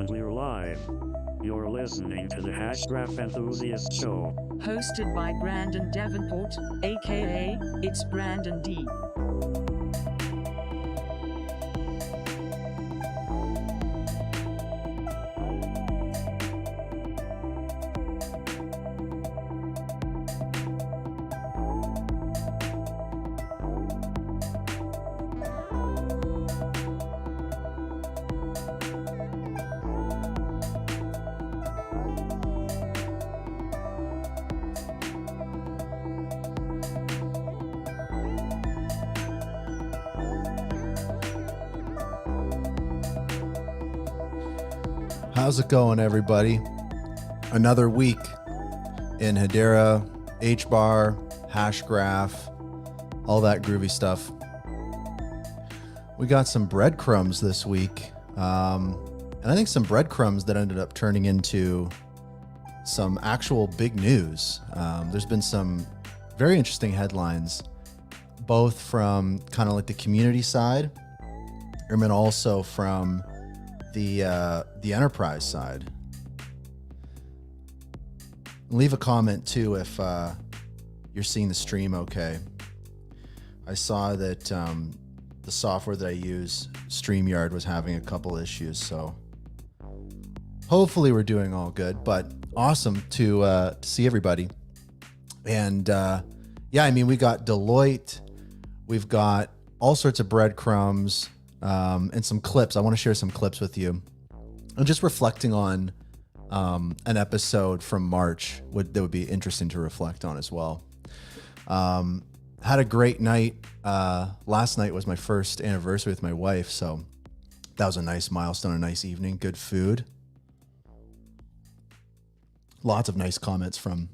And we're live. You're listening to the Hashgraph Enthusiast Show. Hosted by Brandon Davenport, aka It's Brandon D. How's it going, everybody? Another week in Hedera, HBAR, Hashgraph, all that groovy stuff. We got some breadcrumbs this week, and I think some breadcrumbs that ended up turning into some actual big news. There's been some very interesting headlines, both from kind of like the community side, and then also from the enterprise side. Leave a comment too if you're seeing the stream okay. I saw that the software that I use, StreamYard, was having a couple issues, so hopefully we're doing all good. But awesome to see everybody. And yeah, I mean, we got Deloitte, we've got all sorts of breadcrumbs. And some clips. I want to share some clips with you. I'm just reflecting on an episode from March that would be interesting to reflect on as well. Had a great night. Last night was my first anniversary with my wife, so that was a nice milestone, a nice evening, good food. Lots of nice comments from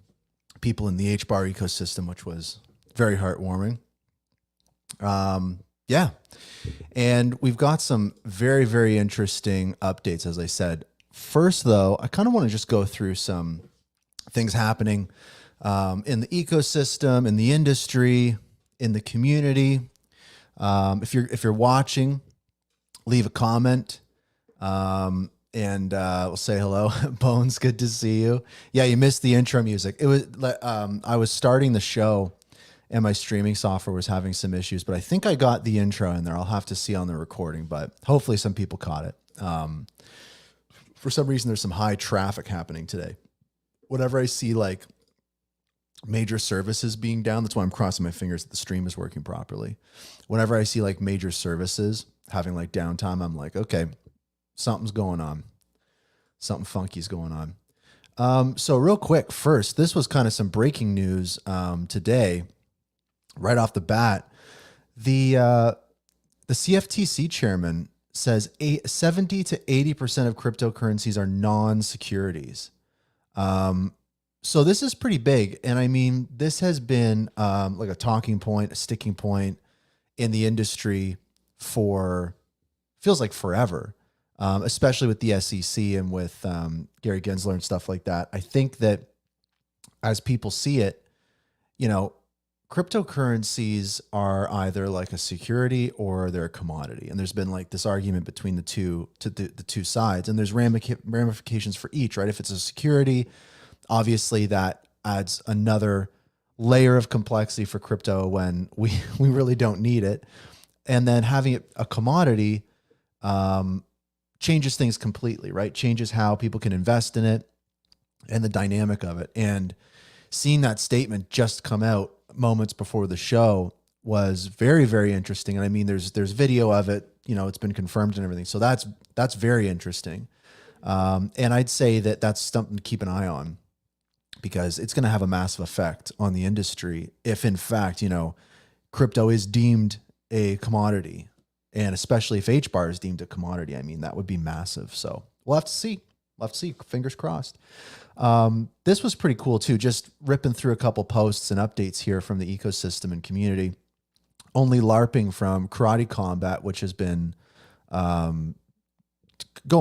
people in the HBAR ecosystem, which was very heartwarming. Yeah. And we've got some very, very interesting updates, as I said. First, though, I kind of want to just go through some things happening in the ecosystem, in the industry, in the community. If you're watching, leave a comment and we'll say hello. Bones, good to see you. Yeah, you missed the intro music. It was I was starting the show, and my streaming software was having some issues, but I think I got the intro in there. I'll have to see on the recording, but hopefully some people caught it. For some reason, there's some high traffic happening today. Whenever I see like major services being down, that's why I'm crossing my fingers that the stream is working properly. Whenever I see like major services having like downtime, I'm like, okay, something's going on. Something funky's going on. So real quick, first, this was kind of some breaking news today. Right off the bat, the CFTC chairman says 70 to 80% of cryptocurrencies are non-securities. So this is pretty big. And I mean, this has been like a talking point, a sticking point in the industry for, feels like forever, especially with the SEC and with Gary Gensler and stuff like that. I think that as people see it, you know, cryptocurrencies are either like a security or they're a commodity. And there's been like this argument between the two sides, and there's ramifications for each, right? If it's a security, obviously that adds another layer of complexity for crypto when we really don't need it. And then having it a commodity changes things completely, right? Changes how people can invest in it and the dynamic of it. And seeing that statement just come out moments before the show was very, very interesting. And I mean, there's video of it, you know, it's been confirmed and everything. So that's very interesting. And I'd say that that's something to keep an eye on, because it's going to have a massive effect on the industry if in fact, you know, crypto is deemed a commodity, and especially if HBAR is deemed a commodity. I mean, that would be massive. So we'll have to see. Fingers crossed. This was pretty cool too. Just ripping through a couple posts and updates here from the ecosystem and community. Only LARPing from Karate Combat, which has been going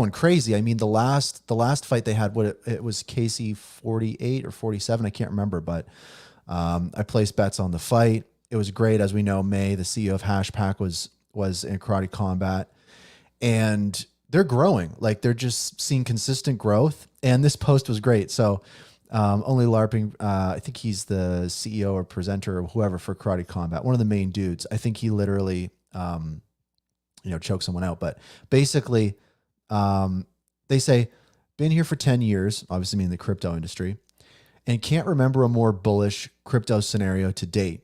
crazy. I mean, the last fight they had, it was KC 48 or 47, I can't remember, but I placed bets on the fight. It was great. As we know, May, the CEO of HashPack, was in Karate Combat, and they're growing. Like they're just seeing consistent growth. And this post was great. So only LARPing, I think he's the CEO or presenter or whoever for Karate Combat, one of the main dudes. I think he literally, choked someone out. But basically, they say, been here for 10 years, obviously meaning the crypto industry, and can't remember a more bullish crypto scenario to date.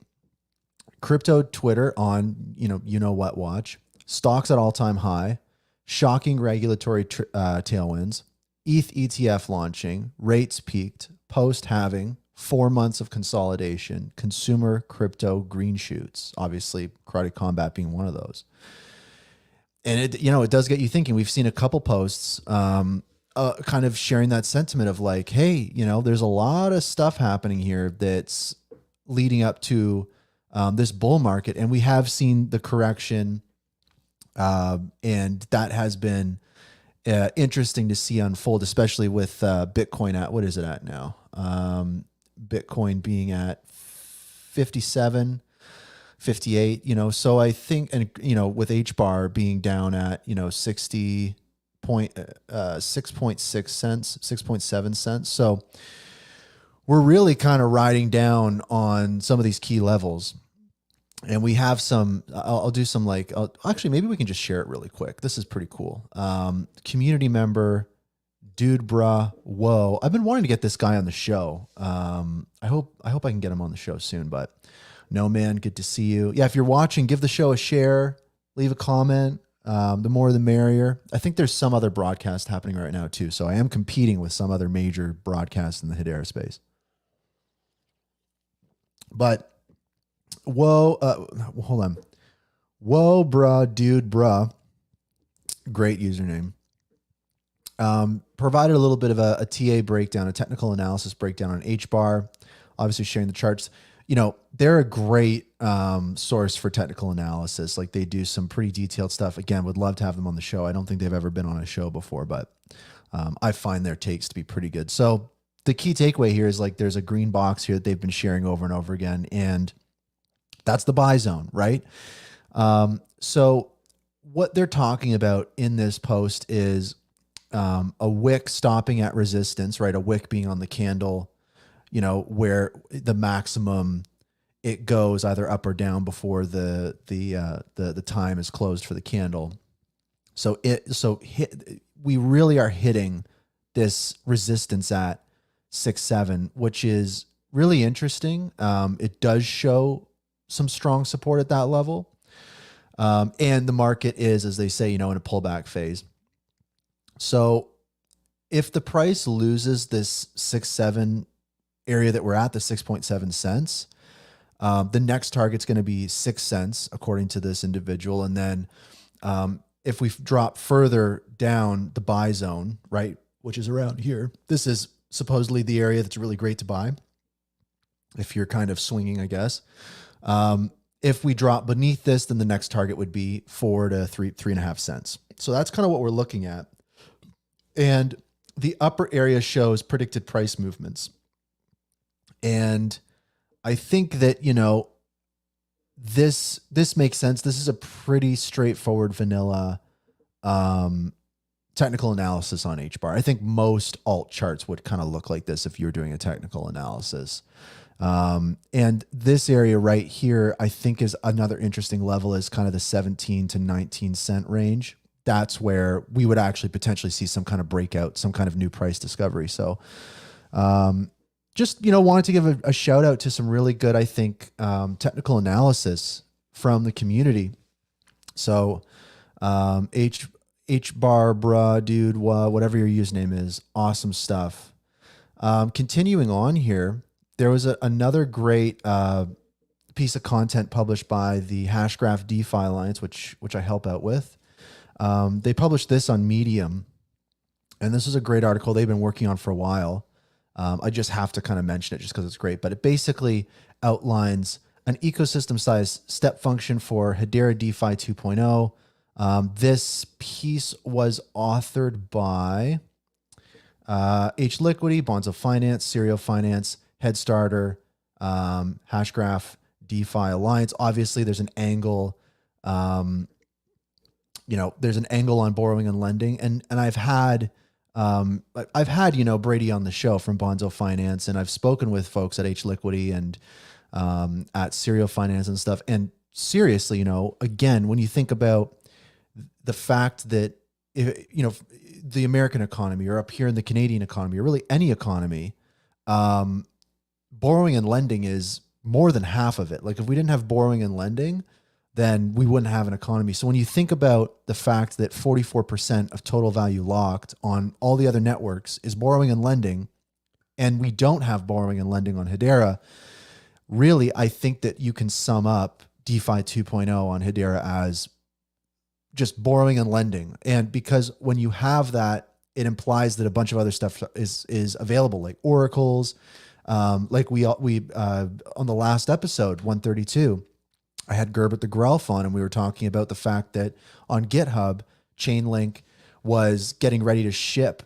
Crypto Twitter on, what watch, stocks at all-time high, shocking regulatory tailwinds, ETH ETF launching, rates peaked, post-halving, 4 months of consolidation, consumer crypto green shoots, obviously Karate Combat being one of those. And it does get you thinking. We've seen a couple posts kind of sharing that sentiment of like, hey, there's a lot of stuff happening here that's leading up to this bull market. And we have seen the correction. And that has been interesting to see unfold, especially with Bitcoin at, what is it at now? Bitcoin being at 57, 58, so I think, and, with HBAR being down at, 6.6 cents, 6.7 cents. So we're really kind of riding down on some of these key levels. And we have some, I'll do some actually, maybe we can just share it really quick. This is pretty cool. Community member, dude, bruh, whoa. I've been wanting to get this guy on the show. I hope I can get him on the show soon, but no, man, good to see you. Yeah. If you're watching, give the show a share, leave a comment. The more, the merrier. I think there's some other broadcast happening right now too. So I am competing with some other major broadcasts in the Hedera space, but whoa, hold on. Whoa, bruh, dude, bruh. Great username. Provided a little bit of a TA breakdown, a technical analysis breakdown on HBAR, obviously sharing the charts. They're a great source for technical analysis. Like they do some pretty detailed stuff. Again, would love to have them on the show. I don't think they've ever been on a show before, but I find their takes to be pretty good. So the key takeaway here is like there's a green box here that they've been sharing over and over again, and that's the buy zone, right? So what they're talking about in this post is a wick stopping at resistance, right? A wick being on the candle, where the maximum it goes either up or down before the time is closed for the candle. We really are hitting this resistance at 6.7, which is really interesting. It does show some strong support at that level. And the market is, as they say, in a pullback phase. So if the price loses this 6.7 area that we're at, the 6.7 cents, the next target's going to be 6 cents, according to this individual. And then if we drop further down the buy zone, right, which is around here, this is supposedly the area that's really great to buy if you're kind of swinging, I guess. If we drop beneath this, then the next target would be 4 to 3.5 cents. So that's kind of what we're looking at. And the upper area shows predicted price movements. And I think that, this makes sense. This is a pretty straightforward vanilla technical analysis on HBAR. I think most alt charts would kind of look like this if you were doing a technical analysis. And this area right here, I think is another interesting level, is kind of the 17 to 19 cent range. That's where we would actually potentially see some kind of breakout, some kind of new price discovery. So, just, wanted to give a shout out to some really good, I think, technical analysis from the community. So, HBAR, bruh, dude, whatever your username is, awesome stuff. Continuing on here, there was another great piece of content published by the Hashgraph DeFi Alliance, which I help out with. They published this on Medium, and this is a great article they've been working on for a while. I just have to kind of mention it just because it's great, but it basically outlines an ecosystem size step function for Hedera DeFi 2.0. This piece was authored by Liquidity, Bonds of Finance, Serial Finance, Headstarter, Hashgraph, DeFi Alliance. Obviously, there's an angle there's an angle on borrowing and lending, and I've had Brady on the show from Bonzo Finance, and I've spoken with folks at H Liquidity and at Serial Finance and stuff. And seriously, again, when you think about the fact that the American economy, or up here in the Canadian economy, or really any economy, borrowing and lending is more than half of it. Like if we didn't have borrowing and lending, then we wouldn't have an economy. So when you think about the fact that 44% of total value locked on all the other networks is borrowing and lending, and we don't have borrowing and lending on Hedera, really, I think that you can sum up DeFi 2.0 on Hedera as just borrowing and lending. And because when you have that, it implies that a bunch of other stuff is available, like oracles, like we on the last episode 132. I had Gerbert the GRELF on, and we were talking about the fact that on GitHub, Chainlink was getting ready to ship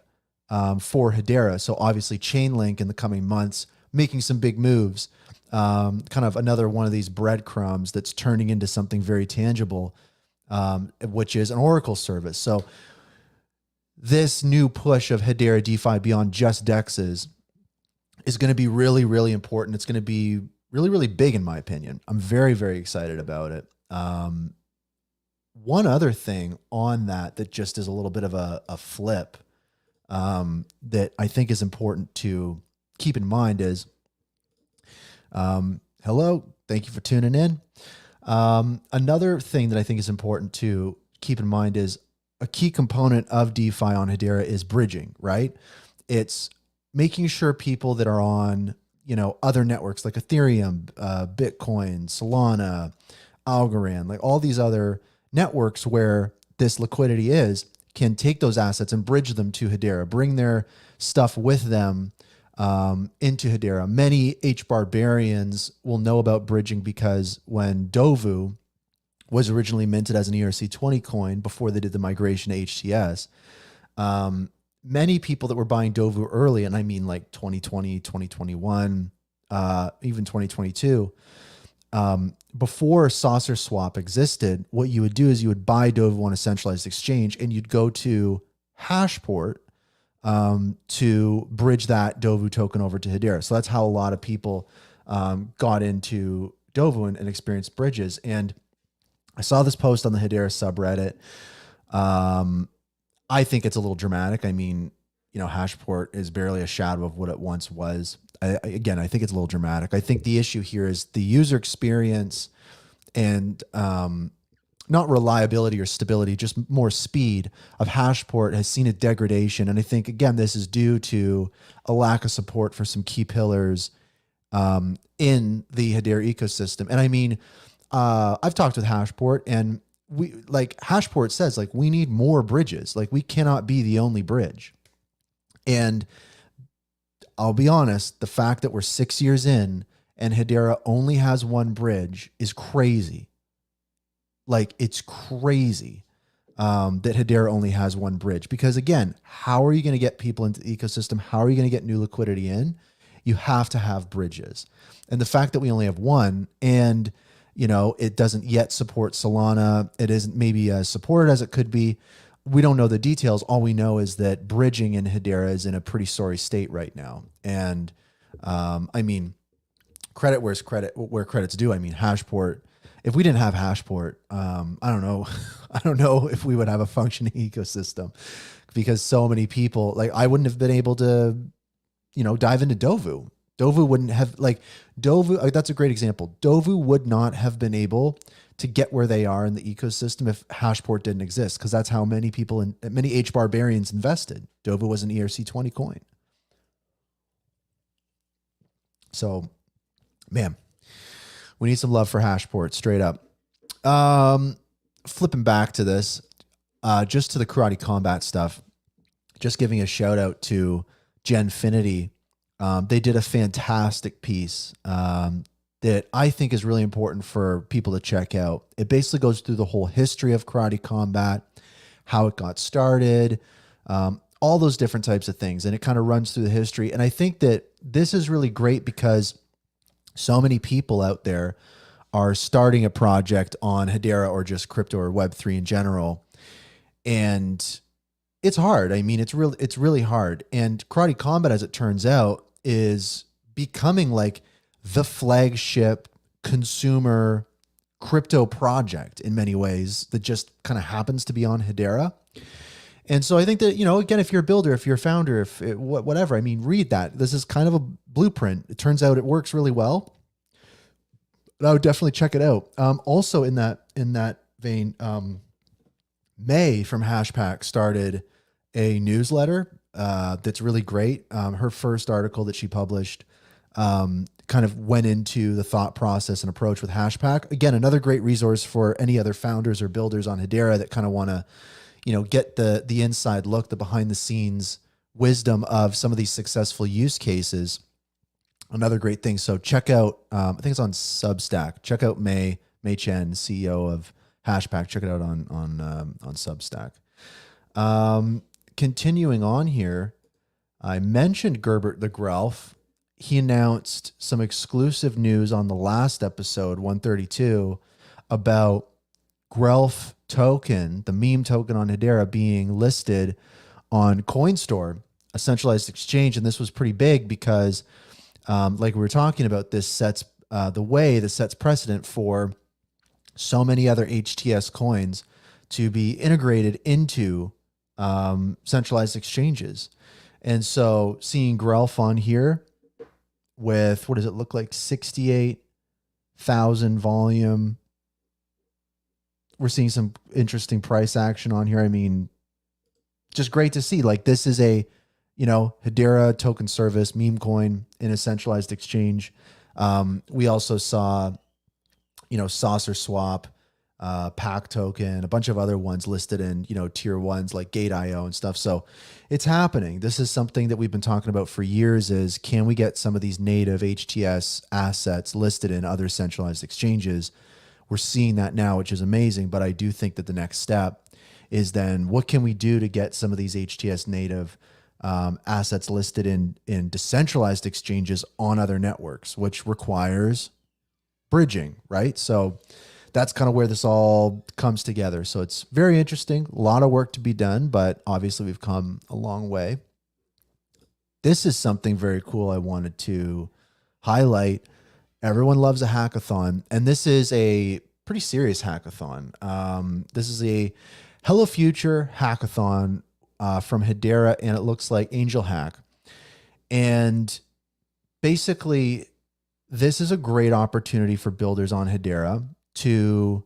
for Hedera. So obviously Chainlink in the coming months, making some big moves, kind of another one of these breadcrumbs that's turning into something very tangible, which is an Oracle service. So this new push of Hedera DeFi beyond just DEXs is going to be really, really important. It's going to be really, really big in my opinion. I'm very, very excited about it. One other thing on that just is a little bit of a flip that I think is important to keep in mind is, hello, thank you for tuning in. Another thing that I think is important to keep in mind is a key component of DeFi on Hedera is bridging, right? It's making sure people that are on other networks like Ethereum, Bitcoin, Solana, Algorand, like all these other networks where this liquidity is, can take those assets and bridge them to Hedera, bring their stuff with them into Hedera. Many HBAR will know about bridging because when DOVU was originally minted as an ERC20 coin before they did the migration to HTS, many people that were buying DOVU early, and I mean like 2020, 2021, even 2022, before Saucer Swap existed, what you would do is you would buy DOVU on a centralized exchange, and you'd go to HashPort to bridge that DOVU token over to Hedera. So that's how a lot of people got into DOVU and experienced bridges. And I saw this post on the Hedera subreddit. I think it's a little dramatic. I mean, HashPort is barely a shadow of what it once was. Again, I think it's a little dramatic. I think the issue here is the user experience and not reliability or stability, just more speed of HashPort has seen a degradation. And I think, again, this is due to a lack of support for some key pillars in the Hedera ecosystem. And I mean, I've talked with HashPort, and HashPort says, we need more bridges. We cannot be the only bridge. And I'll be honest, the fact that we're 6 years in and Hedera only has one bridge is crazy. It's crazy that Hedera only has one bridge, because again, how are you going to get people into the ecosystem? How are you going to get new liquidity in? You have to have bridges. And the fact that we only have one, and it doesn't yet support Solana, it isn't maybe as supported as it could be. We don't know the details. All we know is that bridging in Hedera is in a pretty sorry state right now. And I mean, credit where credit's due. I mean, HashPort, if we didn't have HashPort, I don't know. I don't know if we would have a functioning ecosystem, because so many people, I wouldn't have been able to, dive into DOVU. DOVU wouldn't have, DOVU, that's a great example. DOVU would not have been able to get where they are in the ecosystem if HashPort didn't exist, because that's how many people and many HBAR invested. DOVU was an ERC20 coin. So, man, we need some love for HashPort, straight up. Flipping back to this, just to the karate combat stuff, just giving a shout out to Genfinity. They did a fantastic piece that I think is really important for people to check out. It basically goes through the whole history of karate combat, how it got started, all those different types of things. And it kind of runs through the history. And I think that this is really great because so many people out there are starting a project on Hedera or just crypto or Web3 in general. And it's hard. I mean, it's really hard. And Karate Combat, as it turns out, is becoming like the flagship consumer crypto project in many ways that just kind of happens to be on Hedera. And so I think that, again, if you're a builder, if you're a founder, whatever, I mean, read that. This is kind of a blueprint. It turns out it works really well. But I would definitely check it out. Also in that vein, May from HashPack started a newsletter that's really great. Her first article that she published kind of went into the thought process and approach with HashPack. Again, another great resource for any other founders or builders on Hedera that kind of want to, get the inside look, the behind the scenes wisdom of some of these successful use cases. Another great thing. So check out, I think it's on Substack. Check out Mei Chen, CEO of HashPack. Check it out on Substack. Continuing on here, I mentioned Gerbert the GRELF. He announced some exclusive news on the last episode, 132, about GRELF token, the meme token on Hedera, being listed on CoinStore, a centralized exchange. And this was pretty big because, like we were talking about, this sets sets precedent for so many other HTS coins to be integrated into centralized exchanges. And so seeing GRELF on here with, what does it look like, 68,000 volume. We're seeing some interesting price action on here. I mean, just great to see. Like, this is a, Hedera token service, meme coin in a centralized exchange. We also saw, Saucer Swap, Pack token, a bunch of other ones listed in, tier ones like Gate.io and stuff. So it's happening. This is something that we've been talking about for years, is can we get some of these native HTS assets listed in other centralized exchanges? We're seeing that now, which is amazing. But I do think that the next step is then what can we do to get some of these HTS native assets listed in decentralized exchanges on other networks, which requires bridging, right? So that's kind of where this all comes together. So it's very interesting, a lot of work to be done, but obviously we've come a long way. This is something very cool I wanted to highlight. Everyone loves a hackathon, and this is a pretty serious hackathon. This is a Hello Future hackathon from Hedera, and it looks like Angel Hack. And basically, this is a great opportunity for builders on Hedera to,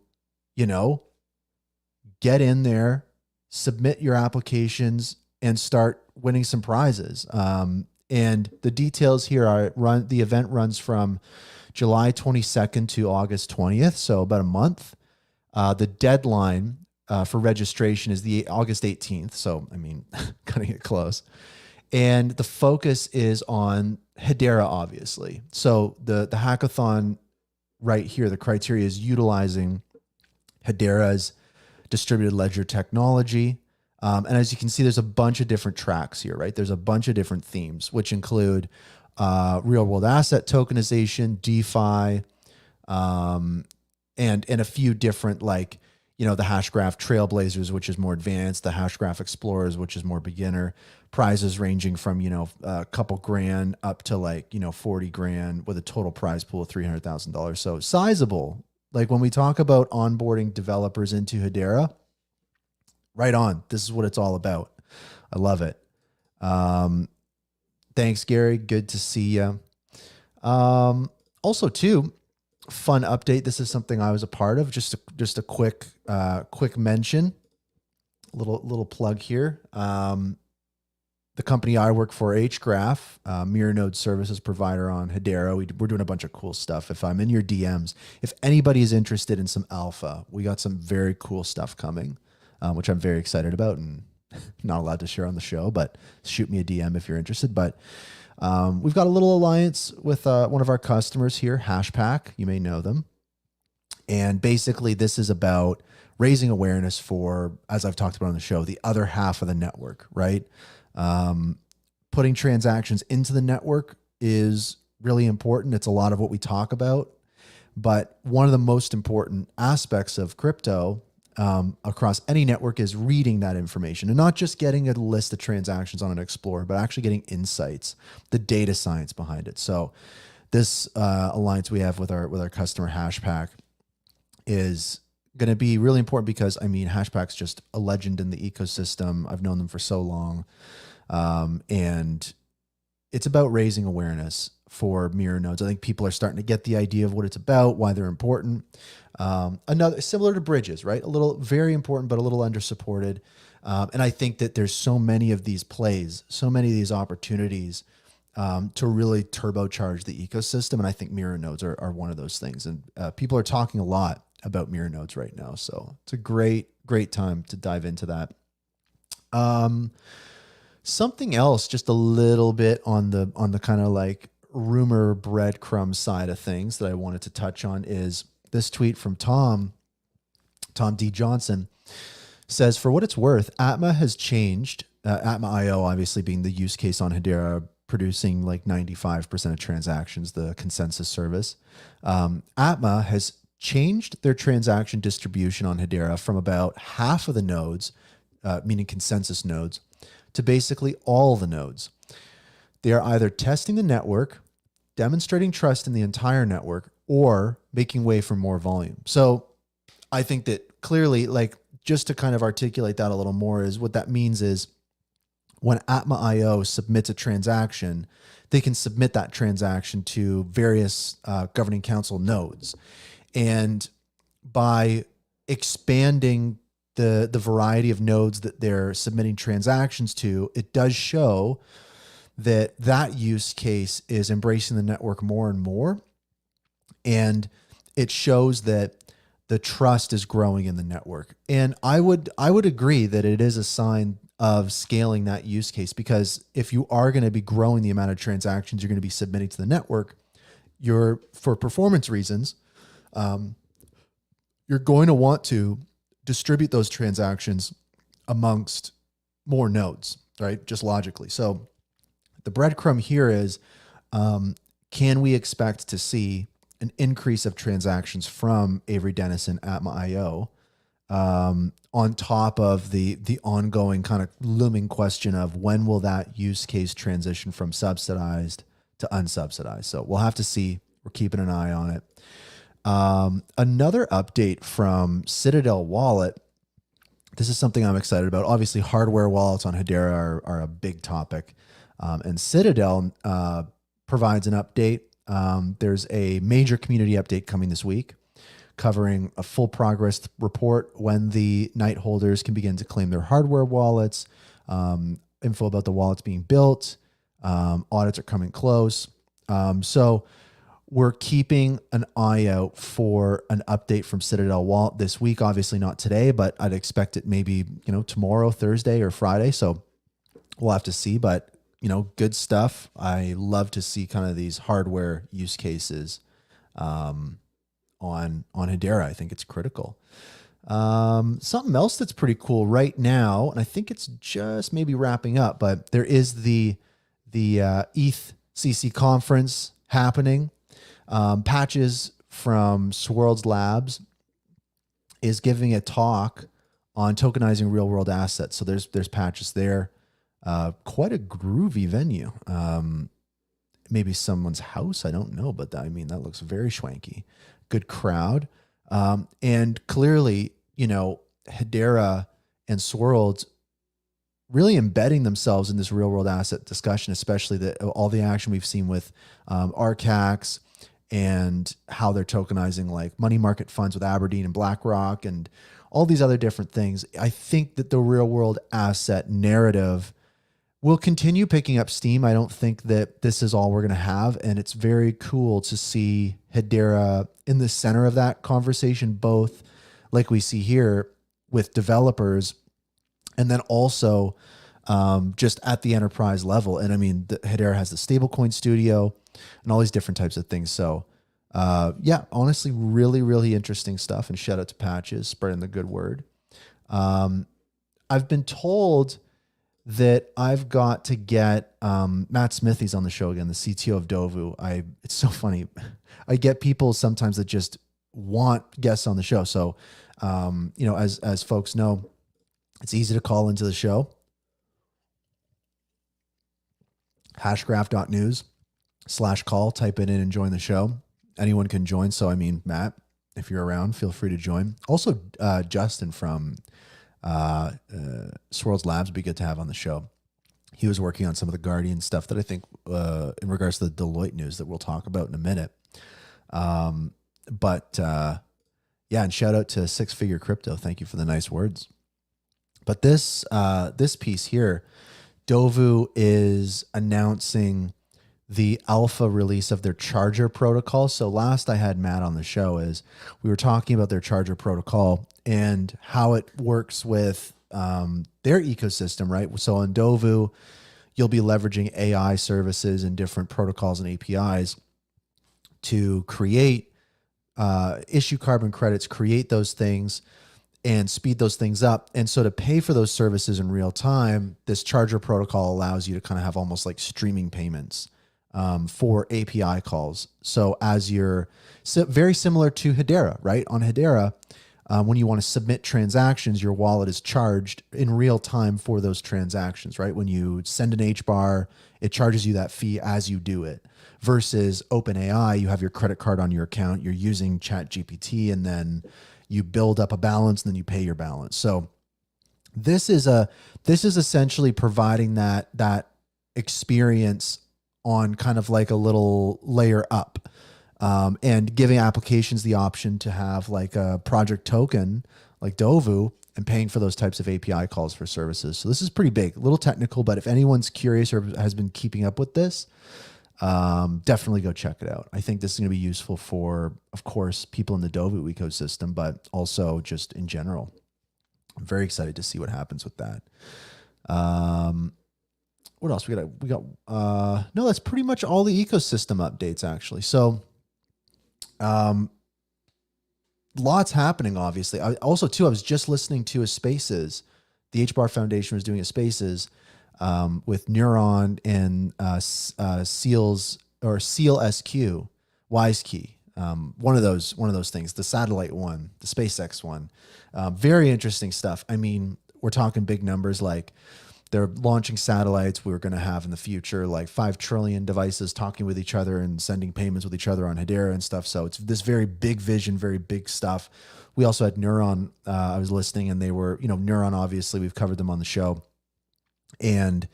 get in there, submit your applications, and start winning some prizes. And the details here are the event runs from July 22nd to August 20th, so about a month. The deadline for registration is the August 18th, so I mean, cutting it close. And the focus is on Hedera, obviously. So the hackathon right here, the criteria is utilizing Hedera's distributed ledger technology. And as you can see, there's a bunch of different tracks here, right? There's a bunch of different themes, which include real world asset tokenization, DeFi, and a few different, like, the Hashgraph Trailblazers, which is more advanced, the Hashgraph Explorers, which is more beginner, prizes ranging from, a couple grand up to like, 40 grand with a total prize pool of $300,000. So sizable. Like, when we talk about onboarding developers into Hedera, right on. This is what it's all about. I love it. Thanks, Gary. Good to see you. Also, too, fun update. This is something I was a part of. Just a quick mention. Little plug here. The company I work for, Hgraph, mirror node services provider on Hedera. We're doing a bunch of cool stuff. If I'm in your DMs, if anybody is interested in some alpha, we got some very cool stuff coming, which I'm very excited about and not allowed to share on the show, but shoot me a DM if you're interested. But we've got a little alliance with one of our customers here, HashPack. You may know them. And basically, this is about raising awareness for, as I've talked about on the show, the other half of the network, right? Putting transactions into the network is really important. It's a lot of what we talk about. But one of the most important aspects of crypto across any network is reading that information and not just getting a list of transactions on an Explorer, but actually getting insights, the data science behind it. So this alliance we have with our customer HashPack is going to be really important because, I mean, HashPack's just a legend in the ecosystem. I've known them for so long. And it's about raising awareness for mirror nodes. I think people are starting to get the idea of what it's about, why they're important. Another similar to bridges, right? A little very important, but a little under supported. And I think that there's so many of these plays, so many of these opportunities to really turbocharge the ecosystem. And I think mirror nodes are one of those things. And people are talking a lot about mirror nodes right now. So it's a great time to dive into that. Something else, just a little bit on the kind of like rumor breadcrumb side of things that I wanted to touch on is this tweet from Tom D. Johnson says, for what it's worth, Atma has changed. AtmaIO obviously being the use case on Hedera, producing like 95% of transactions, the consensus service. Atma has changed their transaction distribution on Hedera from about half of the nodes, meaning consensus nodes, to basically all the nodes. They are either testing the network, demonstrating trust in the entire network, or making way for more volume. So I think that clearly, like, just to kind of articulate that a little more, is what that means is when AtmaIO submits a transaction, they can submit that transaction to various governing council nodes. And by expanding the variety of nodes that they're submitting transactions to, it does show that that use case is embracing the network more and more. And it shows that the trust is growing in the network. And I would agree that it is a sign of scaling that use case, because if you are going to be growing the amount of transactions you're going to be submitting to the network, for performance reasons, you're going to want to distribute those transactions amongst more nodes, right? Just logically. So the breadcrumb here is, can we expect to see an increase of transactions from Avery Dennison AtmaIO on top of the ongoing kind of looming question of when will that use case transition from subsidized to unsubsidized? So we'll have to see. We're keeping an eye on it. Another update from Citadel Wallet. This is something I'm excited about. Obviously, hardware wallets on Hedera are a big topic. And Citadel provides an update. There's a major community update coming this week, covering a full progress report when the night holders can begin to claim their hardware wallets, info about the wallets being built, audits are coming close. So we're keeping an eye out for an update from Citadel Wallet this week. Obviously not today, but I'd expect it maybe, tomorrow, Thursday or Friday. So we'll have to see, but good stuff. I love to see kind of these hardware use cases on Hedera. I think it's critical. Something else that's pretty cool right now, and I think it's just maybe wrapping up, but there is the ETH CC conference happening. Patches from Swirlds Labs is giving a talk on tokenizing real world assets. So there's Patches there. Quite a groovy venue. Maybe someone's house, I don't know, but that looks very schwanky. Good crowd. And clearly, Hedera and Swirlds really embedding themselves in this real world asset discussion, especially all the action we've seen with RCAX and how they're tokenizing like money market funds with Aberdeen and BlackRock and all these other different things. I think that the real world asset narrative will continue picking up steam. I don't think that this is all we're going to have. And it's very cool to see Hedera in the center of that conversation, both like we see here with developers and then also just at the enterprise level. And Hedera has the stablecoin studio and all these different types of things. So yeah, honestly, really, really interesting stuff. And shout out to Patches, spreading the good word. I've been told that I've got to get Matt Smith. He's on the show again, the CTO of DOVU. It's so funny. I get people sometimes that just want guests on the show. So, as folks know, it's easy to call into the show. Hashgraph.news/call, type it in and join the show. Anyone can join. So, Matt, if you're around, feel free to join. Also, Justin from Swirls Labs would be good to have on the show. He was working on some of the Guardian stuff that I think in regards to the Deloitte news that we'll talk about in a minute. And shout out to Six Figure Crypto. Thank you for the nice words. But this piece here, DOVU is announcing the alpha release of their charger protocol. So last I had Matt on the show is we were talking about their charger protocol and how it works with their ecosystem, right? So on DOVU, you'll be leveraging AI services and different protocols and APIs to create, issue carbon credits, create those things and speed those things up. And so to pay for those services in real time, this charger protocol allows you to kind of have almost like streaming payments for API calls. So very similar to Hedera, right? On Hedera, when you want to submit transactions, your wallet is charged in real time for those transactions, right? When you send an HBAR, it charges you that fee as you do it. Versus OpenAI, you have your credit card on your account, you're using ChatGPT, and then you build up a balance, and then you pay your balance. So this is essentially providing that experience on kind of like a little layer up. And giving applications the option to have like a project token like DOVU and paying for those types of API calls for services. So this is pretty big, a little technical, but if anyone's curious or has been keeping up with this, definitely go check it out. I think this is going to be useful for, of course, people in the DOVU ecosystem, but also just in general. I'm very excited to see what happens with that. What else? No, that's pretty much all the ecosystem updates actually. So, lots happening, obviously. I was just listening to a Spaces. The HBAR Foundation was doing a Spaces with Neuron and Seal SQ, WiseKey. One of those things, the satellite one, the SpaceX one. Very interesting stuff. We're talking big numbers, like they're launching satellites. We're going to have in the future like 5 trillion devices talking with each other and sending payments with each other on Hedera and stuff. So it's this very big vision, very big stuff. We also had Neuron. I was listening, and they were, Neuron, obviously we've covered them on the show, and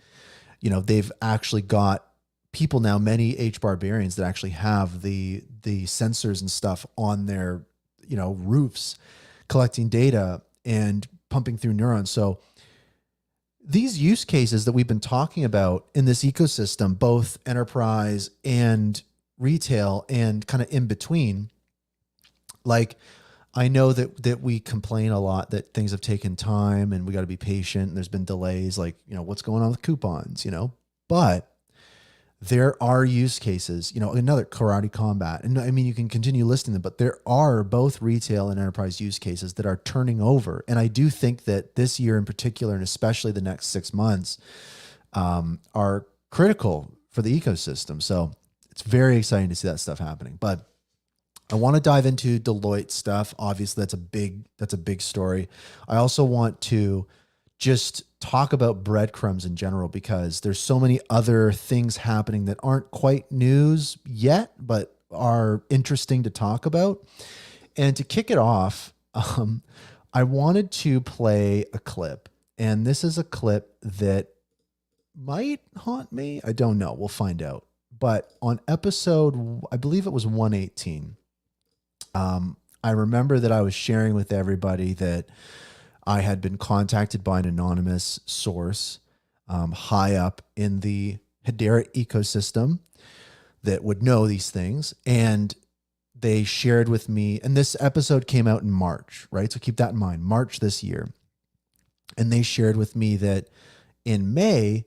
they've actually got people now, many HBARbarians that actually have the sensors and stuff on their roofs, collecting data and pumping through Neuron. So these use cases that we've been talking about in this ecosystem, both enterprise and retail and kind of in between, like I know that we complain a lot that things have taken time and we got to be patient. And there's been delays, like, what's going on with coupons, but there are use cases, another Karate Combat. And you can continue listing them, but there are both retail and enterprise use cases that are turning over. And I do think that this year in particular, and especially the next 6 months, are critical for the ecosystem. So it's very exciting to see that stuff happening. But I want to dive into Deloitte stuff. Obviously, that's a big story. I also want to just talk about Breadcrumbs in general, because there's so many other things happening that aren't quite news yet, but are interesting to talk about. And to kick it off, I wanted to play a clip, and this is a clip that might haunt me. I don't know. We'll find out. But on episode, I believe it was 118, I remember that I was sharing with everybody that I had been contacted by an anonymous source high up in the Hedera ecosystem that would know these things. And they shared with me, and this episode came out in March, right? So keep that in mind, March this year. And they shared with me that in May,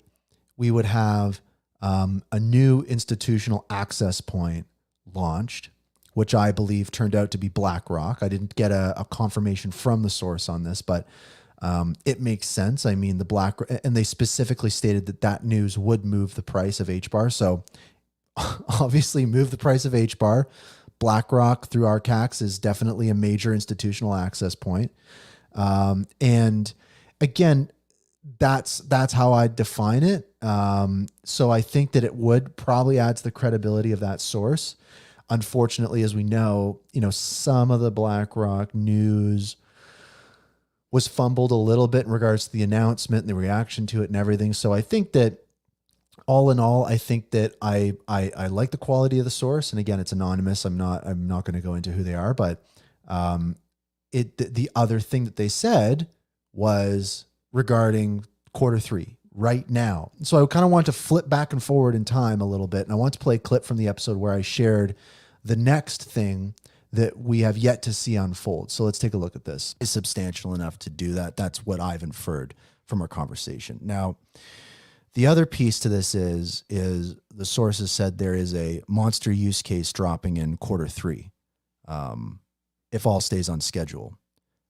we would have a new institutional access point launched, which I believe turned out to be BlackRock. I didn't get a confirmation from the source on this, but it makes sense. The BlackRock, and they specifically stated that news would move the price of HBAR. So obviously move the price of HBAR, BlackRock through RCAX is definitely a major institutional access point. And again, that's how I define it. So I think that it would probably add to the credibility of that source. Unfortunately, as we know, some of the BlackRock news was fumbled a little bit in regards to the announcement and the reaction to it and everything. So I think that all in all, I think that I like the quality of the source. And again, it's anonymous. I'm not going to go into who they are, but the other thing that they said was regarding Q3 right now. So I kind of want to flip back and forward in time a little bit. And I want to play a clip from the episode where I shared the next thing that we have yet to see unfold. So let's take a look at this. It's substantial enough to do that. That's what I've inferred from our conversation. Now, the other piece to this is the sources said there is a monster use case dropping in Q3 if all stays on schedule.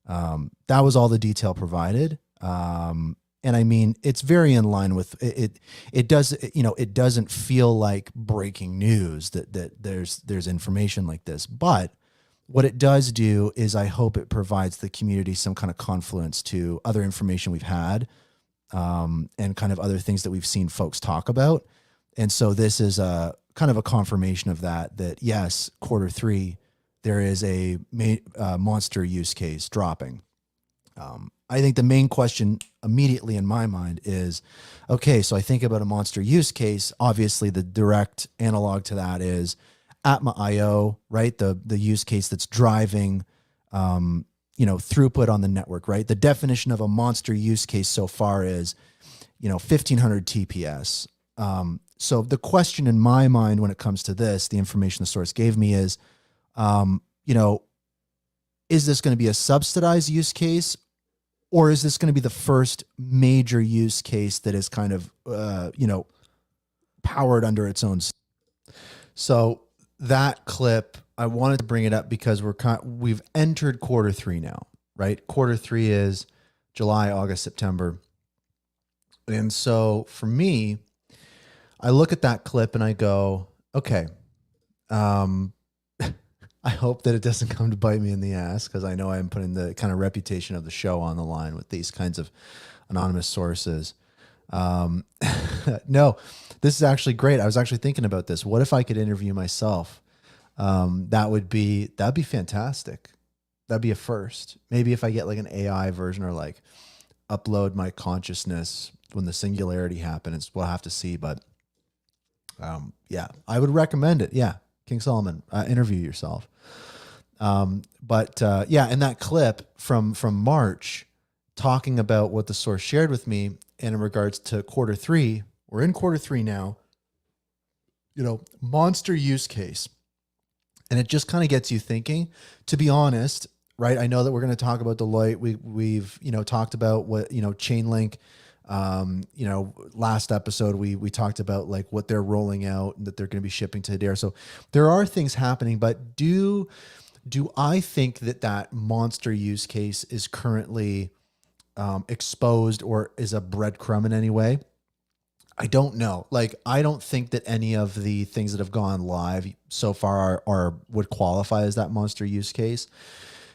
That was all the detail provided. And I mean, it's very in line with it. It doesn't feel like breaking news that there's information like this, but what it does do is I hope it provides the community some kind of confluence to other information we've had, and kind of other things that we've seen folks talk about. And so this is a kind of a confirmation of that yes, Q3, there is a monster use case dropping. I think the main question immediately in my mind is, okay, so I think about a monster use case. Obviously, the direct analog to that is AtmaIO, right? The use case that's driving, throughput on the network, right? The definition of a monster use case so far is, 1500 TPS. So the question in my mind when it comes to this, the information the source gave me is, is this going to be a subsidized use case, or is this going to be the first major use case that is kind of, powered under its own? So that clip, I wanted to bring it up because we've entered Q3 now, right? Q3 is July, August, September. And so for me, I look at that clip and I go, okay, I hope that it doesn't come to bite me in the ass, because I know I'm putting the kind of reputation of the show on the line with these kinds of anonymous sources. No, this is actually great. I was actually thinking about this. What if I could interview myself? That'd be fantastic. That'd be a first. Maybe if I get like an AI version, or like upload my consciousness when the singularity happens. We'll have to see, but yeah, I would recommend it. Yeah. King Solomon, interview yourself. Yeah, and that clip from March talking about what the source shared with me, and in regards to Q3, we're in Q3 now, monster use case. And it just kind of gets you thinking, to be honest, right? I know that we're going to talk about Deloitte. We've talked about what, Chainlink. Last episode, we talked about like what they're rolling out and that they're going to be shipping to Hedera. So there are things happening, but do I think that monster use case is currently exposed or is a breadcrumb in any way? I don't know. Like, I don't think that any of the things that have gone live so far would qualify as that monster use case.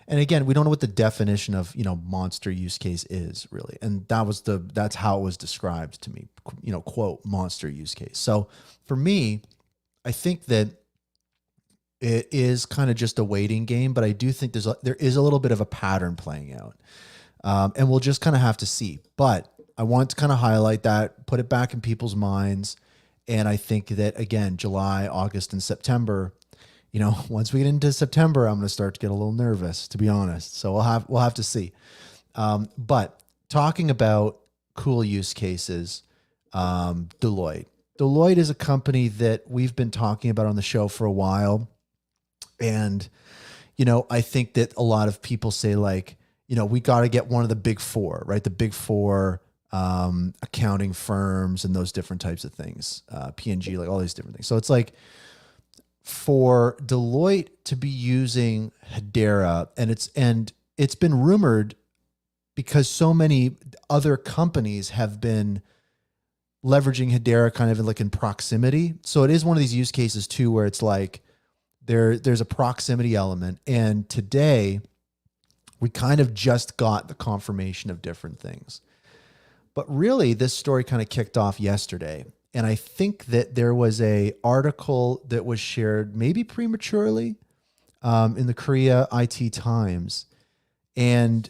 And again, we don't know what the definition of, monster use case is really. And that's how it was described to me, quote, monster use case. So for me, I think that it is kind of just a waiting game, but I do think there is a little bit of a pattern playing out. And we'll just kind of have to see. But I want to kind of highlight that, put it back in people's minds. And I think that, again, July, August, and September, once we get into September, I'm going to start to get a little nervous, to be honest. So we'll have to see. But talking about cool use cases, Deloitte. Deloitte is a company that we've been talking about on the show for a while. And, I think that a lot of people say like, we got to get one of the big four, right? The big four accounting firms and those different types of things, P&G, like all these different things. So it's like, for Deloitte to be using Hedera, and it's been rumored because so many other companies have been leveraging Hedera kind of like in proximity. So it is one of these use cases too, where it's like there's a proximity element. And today we kind of just got the confirmation of different things. But really, this story kind of kicked off yesterday. And I think that there was a article that was shared maybe prematurely in the Korea IT Times. And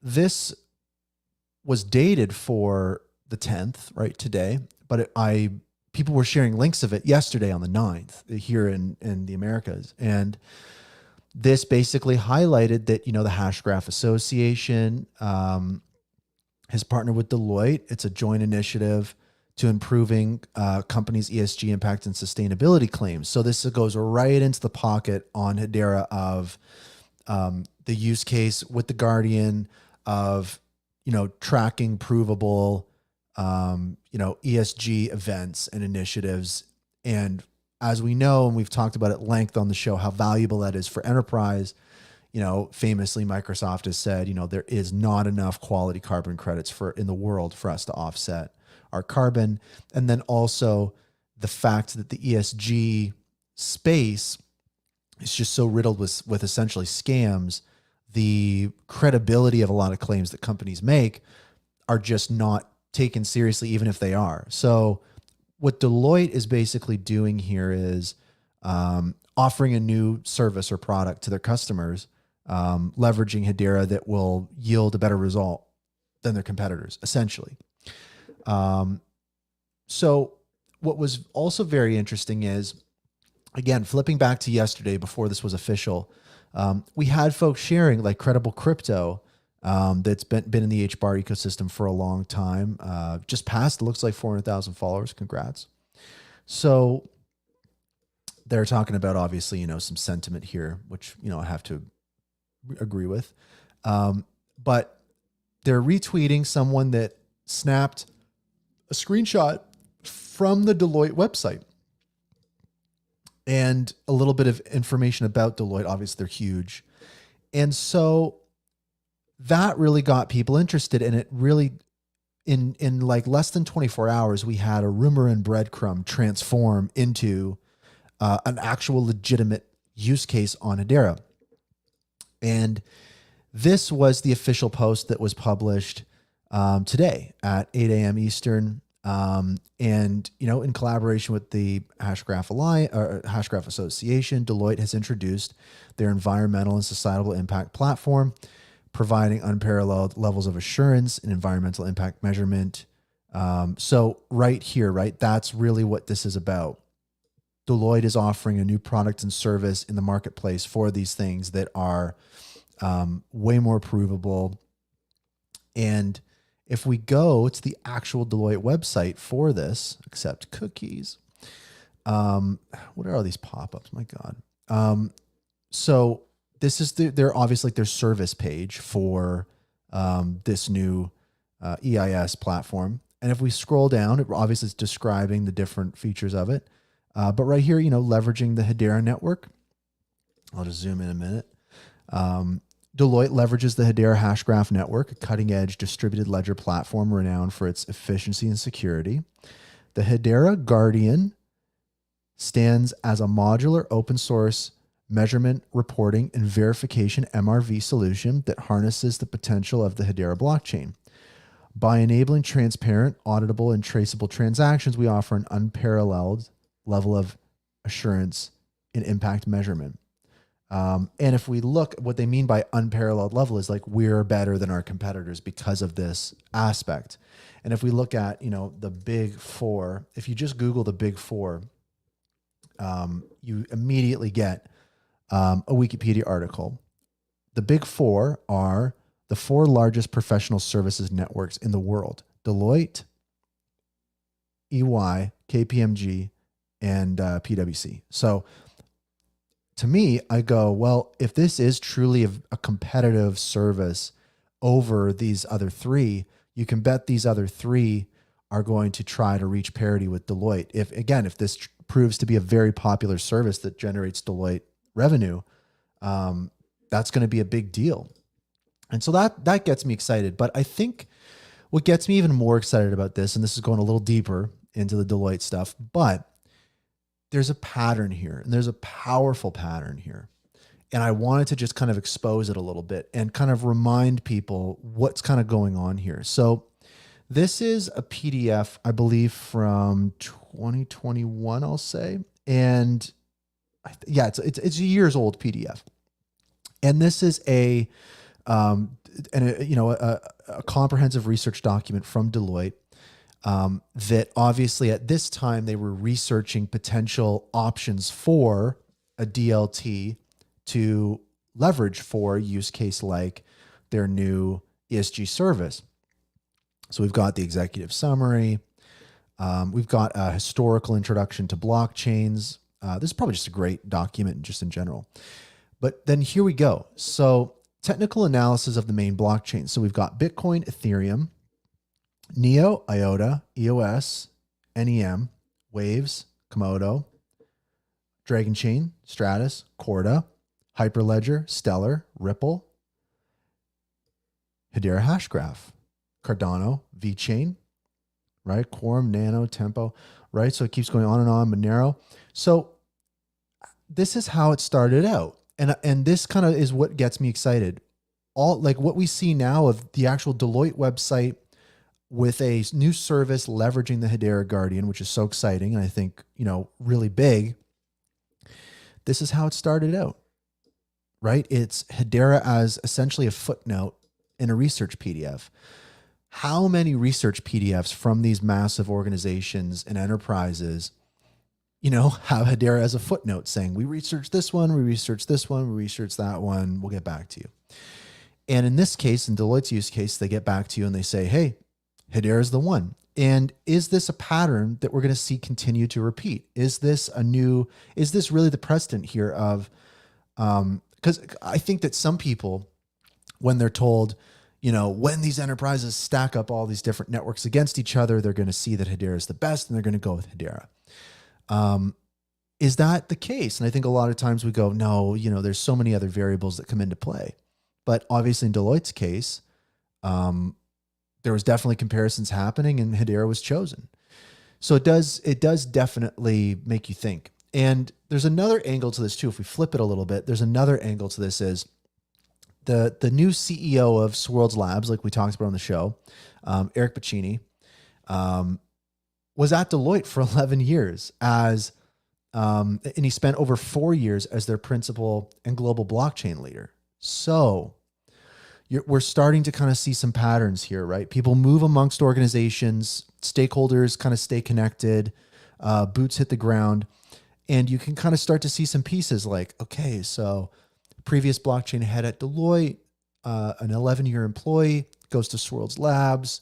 this was dated for the 10th, right, today. But people were sharing links of it yesterday on the 9th here in the Americas. And this basically highlighted that, the Hashgraph Association has partnered with Deloitte. It's a joint initiative to improving companies' ESG impact and sustainability claims. So this goes right into the pocket on Hedera of the use case with the Guardian of, tracking provable, ESG events and initiatives. And as we know, and we've talked about at length on the show, how valuable that is for enterprise. Famously, Microsoft has said, there is not enough quality carbon credits in the world for us to offset our carbon. And then also the fact that the ESG space is just so riddled with essentially scams. The credibility of a lot of claims that companies make are just not taken seriously, even if they are. So what Deloitte is basically doing here is offering a new service or product to their customers, leveraging Hedera that will yield a better result than their competitors, essentially. So what was also very interesting is, again, flipping back to yesterday before this was official, we had folks sharing like Credible Crypto that's been in the HBAR ecosystem for a long time, just passed, it looks like 400,000 followers. Congrats. So they're talking about, obviously, some sentiment here, which, I have to agree with. But they're retweeting someone that snapped a screenshot from the Deloitte website and a little bit of information about Deloitte. Obviously, they're huge. And so that really got people interested. And it really, in like less than 24 hours, we had a rumor and breadcrumb transform into an actual legitimate use case on Hedera. And this was the official post that was published today at 8 a.m. Eastern. And, in collaboration with the Hashgraph Alliance or Hashgraph Association, Deloitte has introduced their environmental and societal impact platform, providing unparalleled levels of assurance and environmental impact measurement. So right here, right, that's really what this is about. Deloitte is offering a new product and service in the marketplace for these things that are way more provable. And if we go to the actual Deloitte website for this, accept cookies. What are all these pop-ups? My God. So this is they're obviously like their service page for this new EIS platform. And if we scroll down, it obviously is describing the different features of it. But right here, leveraging the Hedera network. I'll just zoom in a minute. Deloitte leverages the Hedera Hashgraph network, a cutting-edge distributed ledger platform renowned for its efficiency and security. The Hedera Guardian stands as a modular open-source measurement, reporting, and verification MRV solution that harnesses the potential of the Hedera blockchain. By enabling transparent, auditable, and traceable transactions, we offer an unparalleled level of assurance in impact measurement. And if we look, what they mean by unparalleled level is like we're better than our competitors because of this aspect. And if we look at, the big four, if you just Google the big four, you immediately get a Wikipedia article. The big four are the four largest professional services networks in the world: Deloitte, EY, KPMG, and PwC. So to me, I go, well, if this is truly a competitive service over these other three, you can bet these other three are going to try to reach parity with Deloitte. If this proves to be a very popular service that generates Deloitte revenue, that's going to be a big deal. And so that gets me excited. But I think what gets me even more excited about this, and this is going a little deeper into the Deloitte stuff, but there's a pattern here, and there's a powerful pattern here. And I wanted to just kind of expose it a little bit and kind of remind people what's kind of going on here. So this is a PDF, I believe, from 2021, I'll say. And yeah, it's a years old PDF. And this is a comprehensive research document from Deloitte that obviously at this time they were researching potential options for a DLT to leverage for a use case like their new ESG service. So we've got the executive summary. We've got a historical introduction to blockchains. This is probably just a great document just in general. But then here we go. So technical analysis of the main blockchain. So we've got Bitcoin, Ethereum, Neo, IOTA, EOS, NEM, Waves, Komodo, Dragon Chain, Stratus, Corda, Hyperledger, Stellar, Ripple, Hedera Hashgraph, Cardano, VeChain, right? Quorum, Nano, Tempo, right? So it keeps going on and on, Monero. So this is how it started out. And this kind of is what gets me excited. All like what we see now of the actual Deloitte website with a new service leveraging the Hedera Guardian, which is so exciting. And I think, really big. This is how it started out, right? It's Hedera as essentially a footnote in a research PDF. How many research PDFs from these massive organizations and enterprises, have Hedera as a footnote saying, we researched this one, we researched this one, we researched that one, we'll get back to you. And in this case, in Deloitte's use case, they get back to you and they say, hey, Hedera is the one. And is this a pattern that we're going to see continue to repeat? Is this really the precedent here of, because I think that some people, when they're told, when these enterprises stack up all these different networks against each other, they're going to see that Hedera is the best and they're going to go with Hedera. Is that the case? And I think a lot of times we go, no, there's so many other variables that come into play. But obviously in Deloitte's case, there was definitely comparisons happening and Hedera was chosen. So it does definitely make you think. And there's another angle to this too. If we flip it a little bit, there's another angle to this is the new CEO of Swirlds Labs, like we talked about on the show, Eric Pacini, was at Deloitte for 11 years and he spent over 4 years as their principal and global blockchain leader. So we're starting to kind of see some patterns here, right? People move amongst organizations, stakeholders kind of stay connected, boots hit the ground, and you can kind of start to see some pieces like, okay, so previous blockchain head at Deloitte, an 11-year employee, goes to Swirlds Labs,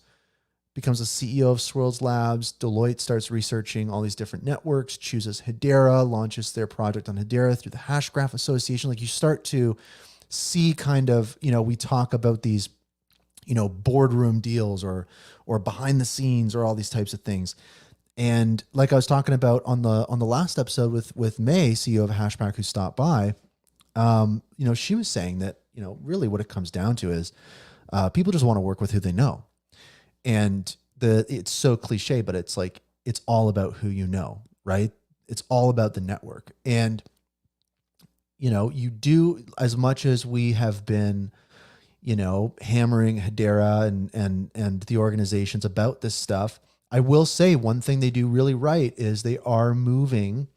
becomes the CEO of Swirlds Labs. Deloitte starts researching all these different networks, chooses Hedera, launches their project on Hedera through the Hashgraph Association. Like you start to see kind of, we talk about these, boardroom deals or behind the scenes or all these types of things. And like I was talking about on the last episode with May, CEO of HashPack, who stopped by, she was saying that, really what it comes down to is people just want to work with who they know. And it's so cliche, but it's like, it's all about who you know, right? It's all about the network. And, you do, as much as we have been, hammering Hedera and the organizations about this stuff, I will say one thing they do really right is they are moving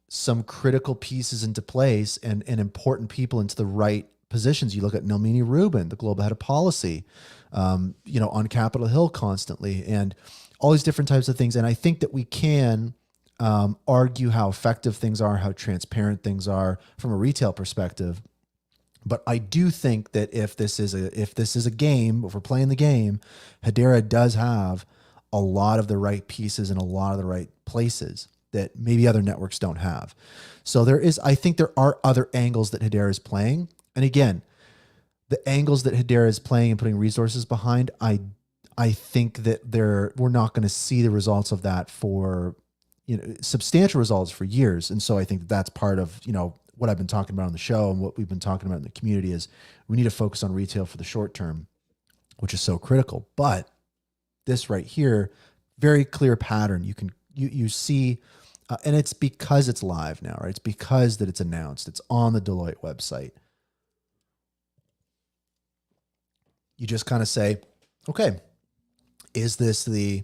some critical pieces into place and important people into the right positions. You look at Nelmini Rubin, the global head of policy, on Capitol Hill constantly, and all these different types of things. And I think that we can argue how effective things are, how transparent things are from a retail perspective. But I do think that if this is a game, if we're playing the game, Hedera does have a lot of the right pieces in a lot of the right places that maybe other networks don't have. So I think there are other angles that Hedera is playing. And again, the angles that Hedera is playing and putting resources behind, I think that we're not going to see the results of that for, substantial results for years. And so I think that's part of, what I've been talking about on the show and what we've been talking about in the community is we need to focus on retail for the short term, which is so critical. But this right here, very clear pattern. You see And it's because it's live now, right? It's because that it's announced. It's on the Deloitte website. You just kind of say, okay, is this the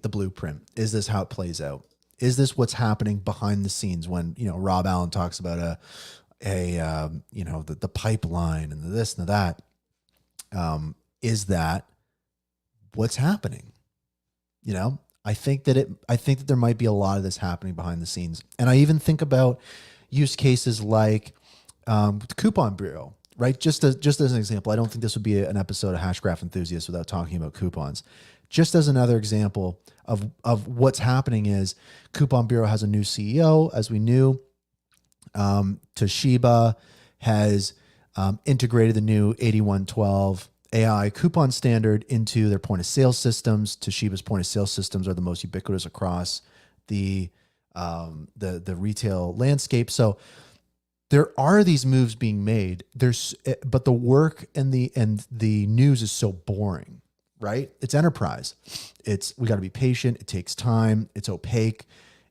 blueprint? Is this how it plays out? Is this what's happening behind the scenes when, Rob Allen talks about the pipeline and the this and the that? Is that what's happening? I think that there might be a lot of this happening behind the scenes. And I even think about use cases like the Coupon Bureau, right? Just as an example, I don't think this would be an episode of Hashgraph Enthusiasts without talking about coupons. Just as another example of what's happening is Coupon Bureau has a new CEO, as we knew. Toshiba has integrated the new 8112 AI coupon standard into their point of sale systems. Toshiba's point of sale systems are the most ubiquitous across the retail landscape. So there are these moves being made. But the work and the news is so boring, right? It's enterprise. We got to be patient. It takes time. It's opaque.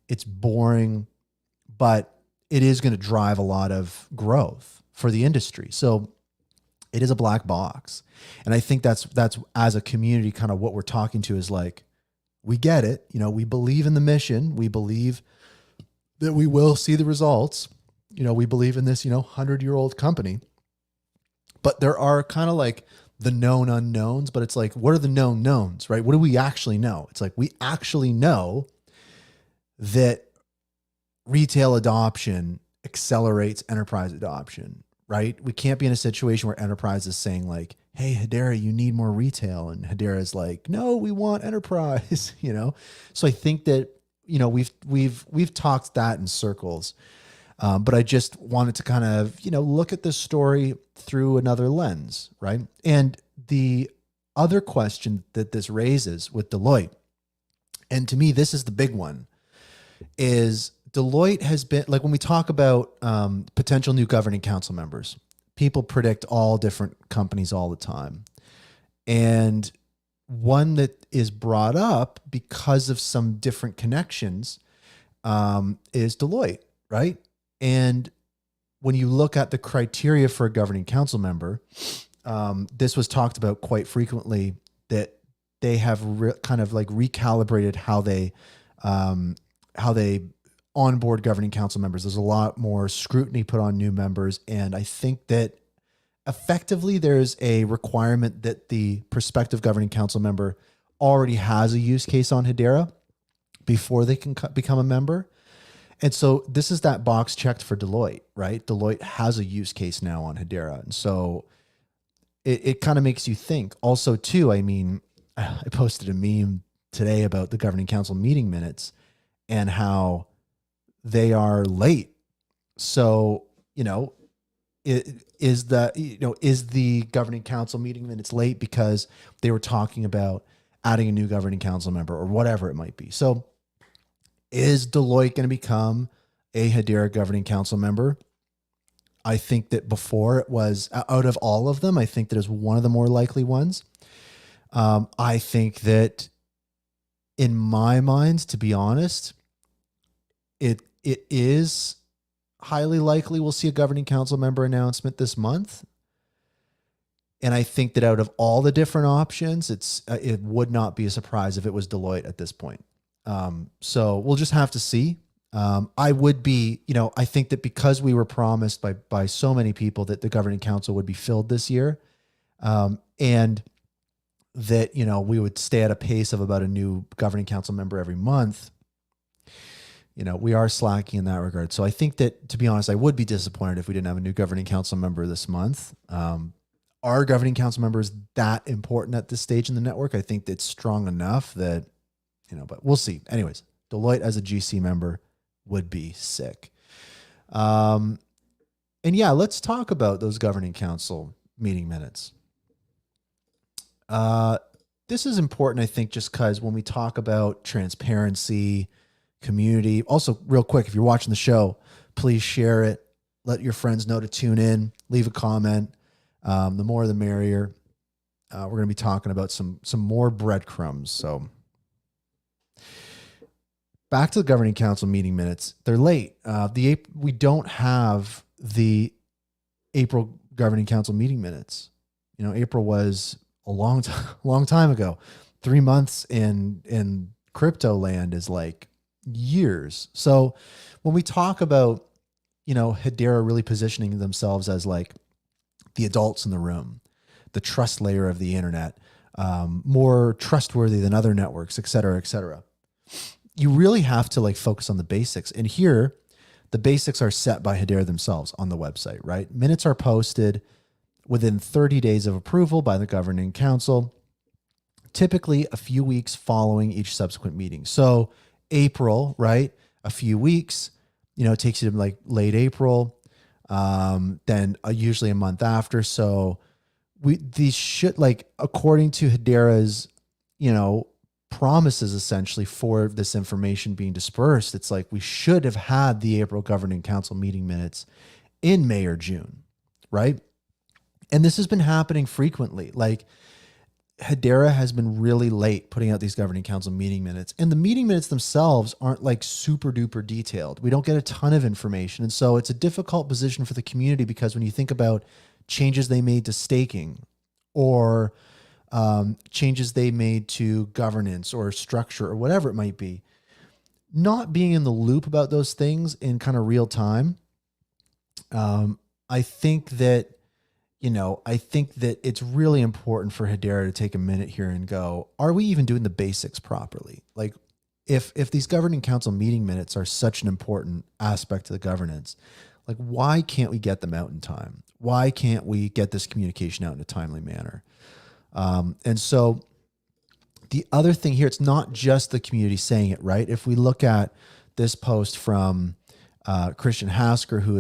It's boring, but it is going to drive a lot of growth for the industry. So it is a black box. And I think that's as a community, kind of what we're talking to is like, we get it. We believe in the mission. We believe that we will see the results. We believe in this, 100-year-old company, but there are kind of like the known unknowns, but it's like, what are the known knowns, right? What do we actually know? It's like, we actually know that retail adoption accelerates enterprise adoption, right? We can't be in a situation where enterprise is saying like, hey, Hedera, you need more retail. And Hedera is like, no, we want enterprise, So I think that, we've talked that in circles. But I just wanted to kind of, look at this story through another lens, right? And the other question that this raises with Deloitte, and to me, this is the big one, is Deloitte has been, like when we talk about potential new governing council members, people predict all different companies all the time. And one that is brought up because of some different connections is Deloitte, right? And when you look at the criteria for a governing council member, this was talked about quite frequently, that they have kind of like recalibrated how they onboard governing council members. There's a lot more scrutiny put on new members. And I think that effectively there's a requirement that the prospective governing council member already has a use case on Hedera before they can become a member. And so this is that box checked for Deloitte, right? Deloitte has a use case now on Hedera. And so it kind of makes you think. Also, too, I mean, I posted a meme today about the governing council meeting minutes and how they are late. So, is the governing council meeting minutes late because they were talking about adding a new governing council member or whatever it might be? So is Deloitte going to become a Hedera governing council member? I think that before it was, out of all of them, I think that is one of the more likely ones. I think that in my mind, to be honest, it is highly likely we'll see a governing council member announcement this month. And I think that out of all the different options, it would not be a surprise if it was Deloitte at this point. So we'll just have to see. I would be, I think that because we were promised by so many people that the governing council would be filled this year, and that, we would stay at a pace of about a new governing council member every month, we are slacking in that regard. So I think that, to be honest, I would be disappointed if we didn't have a new governing council member this month. Are governing council members that important at this stage in the network? I think that's strong enough that, but we'll see. Anyways, Deloitte as a GC member would be sick. And yeah, let's talk about those governing council meeting minutes. This is important, I think, just because when we talk about transparency, community, also real quick, if you're watching the show, please share it. Let your friends know to tune in, leave a comment. The more, the merrier. We're going to be talking about some more breadcrumbs. So back to the governing council meeting minutes. They're late. We don't have the April governing council meeting minutes. You know, April was a long time ago. 3 months in crypto land is like years. So when we talk about, you know, Hedera really positioning themselves as like the adults in the room, the trust layer of the internet, more trustworthy than other networks, et cetera, et cetera. You really have to like focus on the basics. And here, the basics are set by Hedera themselves on the website, right? Minutes are posted within 30 days of approval by the governing council, typically a few weeks following each subsequent meeting. So April, right? A few weeks, you know, it takes you to like late April, then usually a month after. So these should, like, according to Hedera's, you know, promises essentially for this information being dispersed, it's like we should have had the April governing council meeting minutes in May or June, right? And this has been happening frequently. Like, Hedera has been really late putting out these governing council meeting minutes, and the meeting minutes themselves aren't like super duper detailed. We don't get a ton of information. And so it's a difficult position for the community, because when you think about changes they made to staking, or changes they made to governance or structure or whatever it might be, not being in the loop about those things in kind of real time. I think that, you know, I think that it's really important for Hedera to take a minute here and go, are we even doing the basics properly? Like, if these governing council meeting minutes are such an important aspect to the governance, like, why can't we get them out in time? Why can't we get this communication out in a timely manner? And so the other thing here, it's not just the community saying it, right? If we look at this post from Christian Hasker, who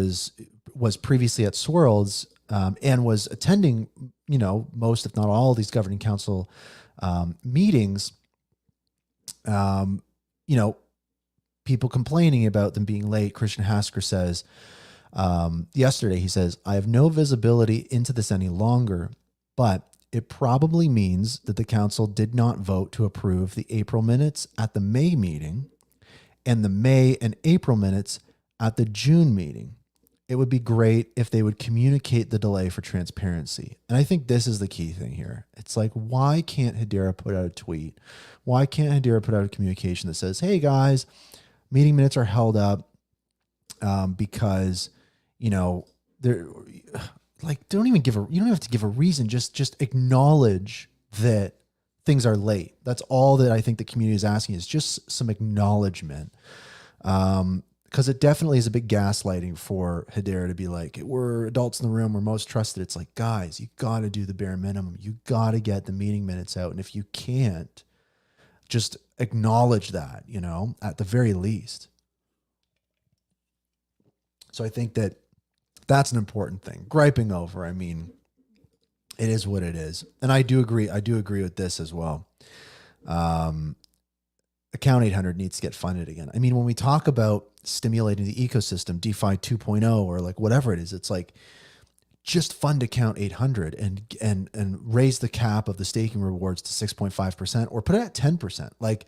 was previously at Swirlds, and was attending, you know, most, if not all, of these governing council meetings, you know, people complaining about them being late. Christian Hasker says, yesterday, he says, I have no visibility into this any longer, but it probably means that the council did not vote to approve the April minutes at the May meeting and the May and April minutes at the June meeting. It would be great if they would communicate the delay for transparency. And I think this is the key thing here. It's like, why can't Hedera put out a tweet? Why can't Hedera put out a communication that says, hey guys, meeting minutes are held up because, you know, they're like, you don't have to give a reason. Just acknowledge that things are late. That's all that I think the community is asking, is just some acknowledgement. Because it definitely is a big gaslighting for Hedera to be like, we're adults in the room, we're most trusted. It's like, guys, you got to do the bare minimum. You got to get the meeting minutes out. And if you can't, just acknowledge that, you know, at the very least. So I think that that's an important thing. Griping over, I mean, it is what it is. And I do agree with this as well. Account 800 needs to get funded again. I mean, when we talk about stimulating the ecosystem, DeFi 2.0, or like whatever it is, it's like, just fund account 800 and raise the cap of the staking rewards to 6.5%, or put it at 10%. Like,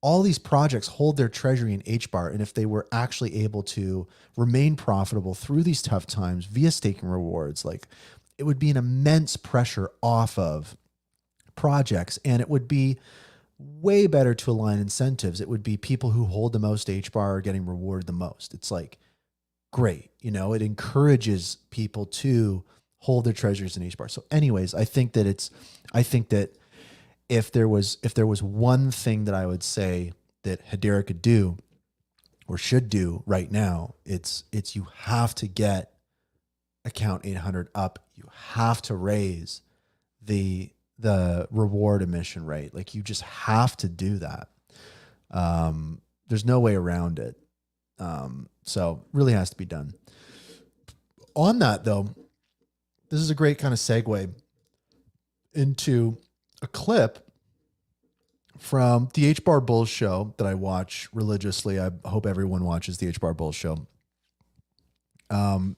all these projects hold their treasury in HBAR. And if they were actually able to remain profitable through these tough times via staking rewards, like, it would be an immense pressure off of projects, and it would be way better to align incentives. It would be people who hold the most HBAR are getting rewarded the most. It's like, great. You know, it encourages people to hold their treasuries in HBAR. So anyways, I think that if there was one thing that I would say that Hedera could do or should do right now, it's you have to get account 800 up. You have to raise the reward emission rate. Like, you just have to do that. There's no way around it. So really has to be done. On that though, this is a great kind of segue into a clip from the HBAR Bull show that I watch religiously. I hope everyone watches the HBAR Bull show. The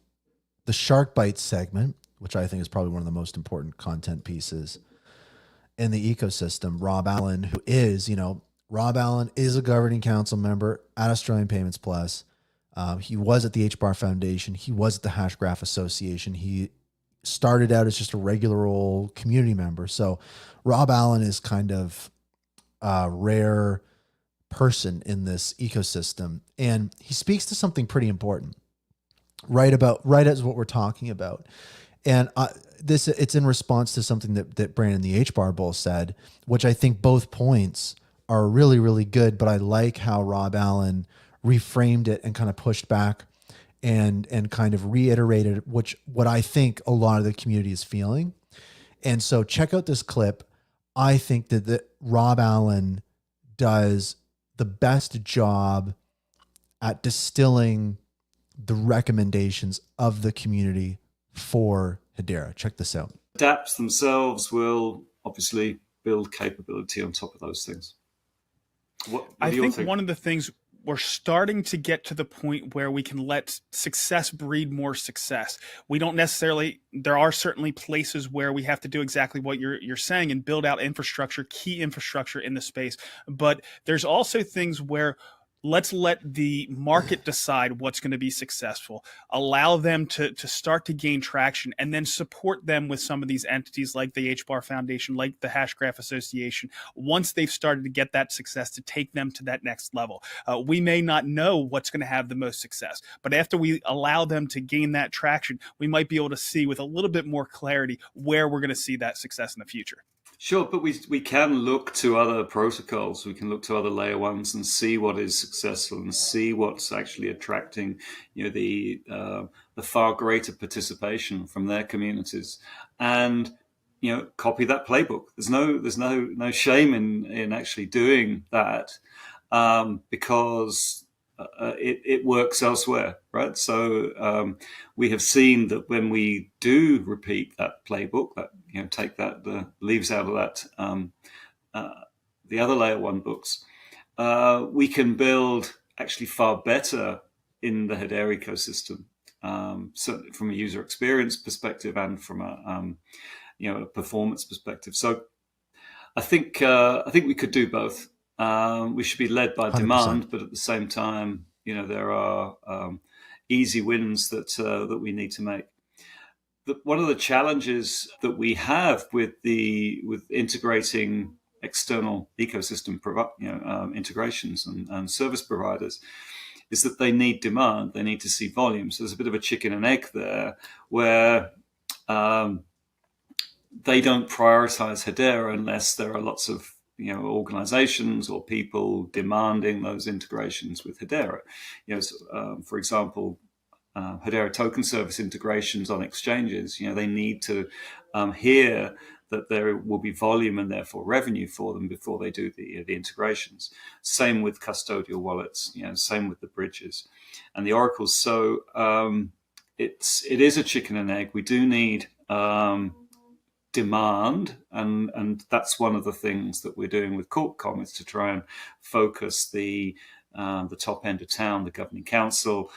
Shark Bite segment, which I think is probably one of the most important content pieces in the ecosystem. Rob Allen, who is, you know, Rob Allen is a governing council member at Australian Payments Plus. He was at the HBAR Foundation. He was at the Hashgraph Association. He started out as just a regular old community member. So Rob Allen is kind of a rare person in this ecosystem. And he speaks to something pretty important, right as what we're talking about. And it's in response to something that Brandon, the HBAR Bull, said, which I think both points are really, really good. But I like how Rob Allen reframed it and kind of pushed back and kind of reiterated what I think a lot of the community is feeling. And so check out this clip. I think that Rob Allen does the best job at distilling the recommendations of the community for Hedera. Check this out. Dapps themselves will obviously build capability on top of those things. What I think one of the things, we're starting to get to the point where we can let success breed more success. We don't necessarily, there are certainly places where we have to do exactly what you're saying and build out infrastructure, key infrastructure in the space. But there's also things where let's let the market decide what's going to be successful, allow them to start to gain traction, and then support them with some of these entities like the HBAR Foundation, like the Hashgraph Association, once they've started to get that success, to take them to that next level. We may not know what's going to have the most success, but after we allow them to gain that traction, we might be able to see with a little bit more clarity where we're going to see that success in the future. Sure, but we can look to other protocols. We can look to other layer ones and see what is successful and see what's actually attracting, the far greater participation from their communities, and copy that playbook. There's no shame in actually doing that, because it works elsewhere, right? So we have seen that when we do repeat that playbook, that take the leaves out of that the other layer one books, we can build actually far better in the Hedera ecosystem, certainly from a user experience perspective and from a performance perspective. So I think we could do both. We should be led by 100%. Demand, but at the same time, there are easy wins that we need to make. One of the challenges that we have with integrating external ecosystem integrations and service providers is that they need demand. They need to see volume. So there's a bit of a chicken and egg there, where they don't prioritize Hedera unless there are lots of organizations or people demanding those integrations with Hedera. For example, Hedera token service integrations on exchanges. They need to hear that there will be volume and therefore revenue for them before they do the integrations. Same with custodial wallets. Same with the bridges and the oracles. So it is a chicken and egg. We do need demand, and that's one of the things that we're doing with CorpCom, is to try and focus the top end of town, the governing council,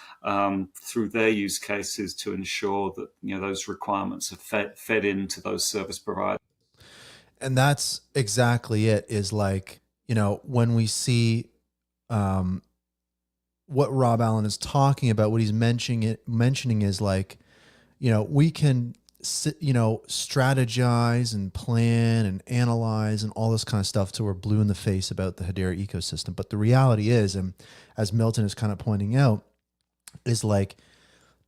through their use cases to ensure that those requirements are fed into those service providers. And that's exactly it. Is like, when we see what Rob Allen is talking about, what he's mentioning is like, we can strategize and plan and analyze and all this kind of stuff till we're blue in the face about the Hedera ecosystem. But the reality is, and as Milton is kind of pointing out, is like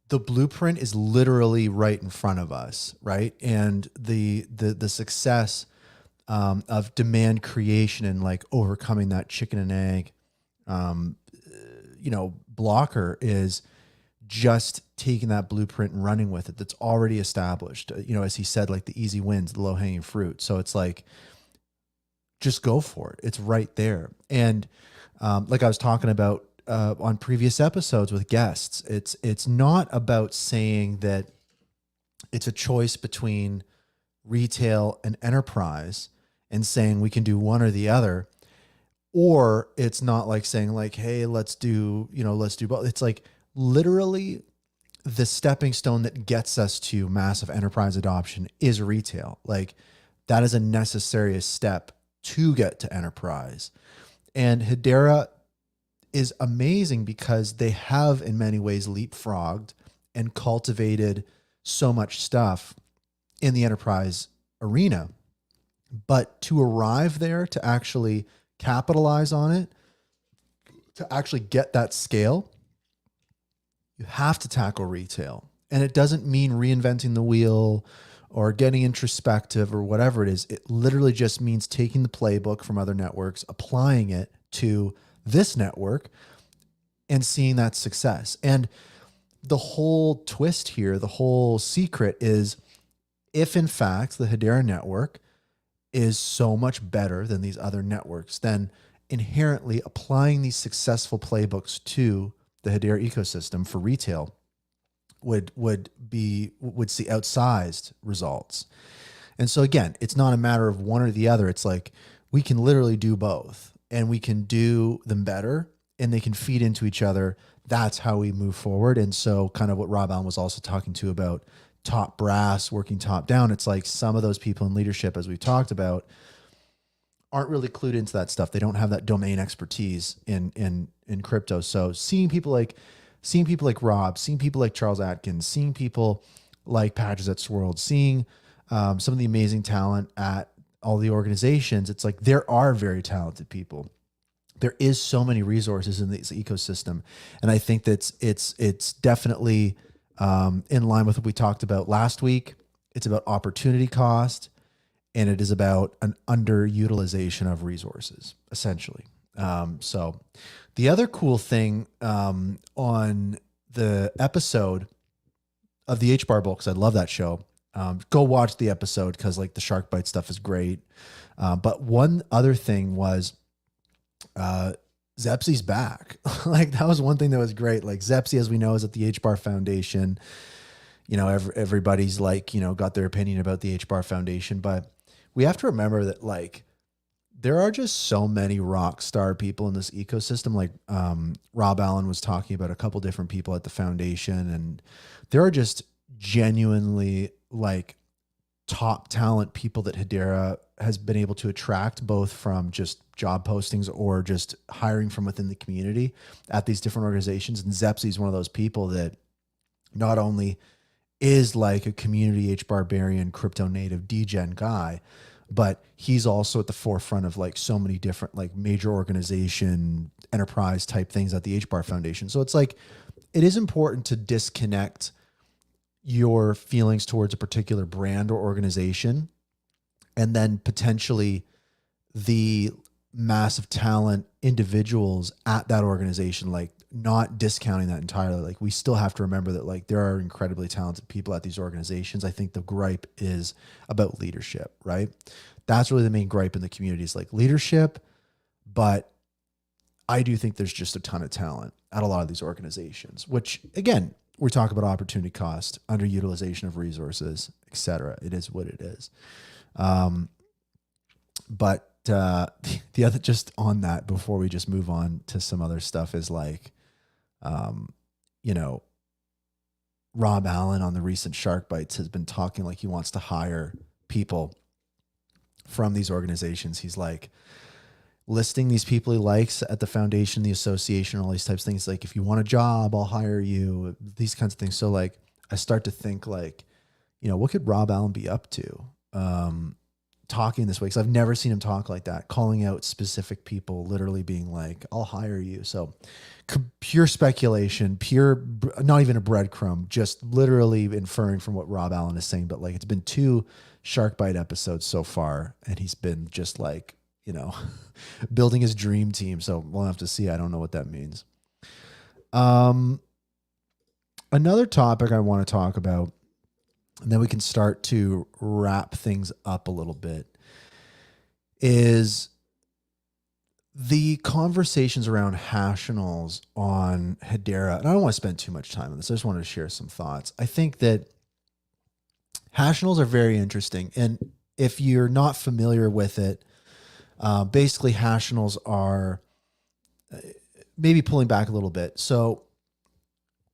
the blueprint is literally right in front of us, right? And the success of demand creation and like overcoming that chicken and egg, blocker is just taking that blueprint and running with it that's already established. As he said, like the easy wins, the low hanging fruit. So it's like, just go for it. It's right there. And like I was talking about on previous episodes with guests, it's not about saying that it's a choice between retail and enterprise and saying we can do one or the other. Or it's not like saying like, hey, let's do both. It's like, literally the stepping stone that gets us to massive enterprise adoption is retail. Like that is a necessary step to get to enterprise. And Hedera is amazing because they have in many ways leapfrogged and cultivated so much stuff in the enterprise arena. But to arrive there, to actually capitalize on it, to actually get that scale, you have to tackle retail. And it doesn't mean reinventing the wheel or getting introspective or whatever it is. It literally just means taking the playbook from other networks, applying it to this network, and seeing that success. And the whole twist here, the whole secret is, if in fact the Hedera network is so much better than these other networks, then inherently applying these successful playbooks to the Hedera ecosystem for retail would see outsized results. And so again, it's not a matter of one or the other. It's like we can literally do both, and we can do them better, and they can feed into each other. That's how we move forward. And so kind of what Rob Allen was also talking to about top brass working top down. It's like some of those people in leadership, as we've talked about, aren't really clued into that stuff. They don't have that domain expertise in crypto. So seeing people like Rob, seeing people like Charles Atkins, seeing people like Patches at Swirled, seeing some of the amazing talent at all the organizations, it's like there are very talented people. There is so many resources in this ecosystem. And I think that it's definitely in line with what we talked about last week. It's about opportunity cost, and it is about an underutilization of resources, essentially. So the other cool thing on the episode of the HBAR Bull, because I love that show, go watch the episode because like the shark bite stuff is great. But one other thing was Zepsi's back. Like that was one thing that was great. Like Zepsi, as we know, is at the HBAR Foundation. You know, everybody's like, you know, got their opinion about the HBAR Foundation, but we have to remember that like there are just so many rock star people in this ecosystem. Like Rob Allen was talking about a couple different people at the foundation, and there are just genuinely like top talent people that Hedera has been able to attract, both from just job postings or just hiring from within the community at these different organizations. And Zepsi is one of those people that not only is like a community HBARbarian crypto native degen guy, but he's also at the forefront of like so many different like major organization enterprise type things at the HBAR Foundation. So it's like, it is important to disconnect your feelings towards a particular brand or organization, and then potentially the massive talent individuals at that organization, like not discounting that entirely. Like we still have to remember that like there are incredibly talented people at these organizations. I think the gripe is about leadership, right? That's really the main gripe in the community is like leadership. But I do think there's just a ton of talent at a lot of these organizations, which again, we're talking about opportunity cost, underutilization of resources, et cetera. It is what it is. But the other, just on that, before we just move on to some other stuff, is like, you know, Rob Allen on the recent Shark Bites has been talking like he wants to hire people from these organizations. He's like listing these people he likes at the foundation, the association, all these types of things. Like, if you want a job, I'll hire you, these kinds of things. So like, I start to think like, you know, what could Rob Allen be up to? Talking this way, because I've never seen him talk like that, calling out specific people, literally being like, I'll hire you. So pure speculation, pure, not even a breadcrumb, just literally inferring from what Rob Allen is saying. But like, it's been 2 Shark Bite episodes so far, and he's been just like, you know, building his dream team. So we'll have to see. I don't know what that means. Another topic I want to talk about, and then we can start to wrap things up a little bit, is the conversations around Hashinals on Hedera. And I don't want to spend too much time on this. I just wanted to share some thoughts. I think that Hashinals are very interesting. And if you're not familiar with it, basically Hashinals are maybe pulling back a little bit. So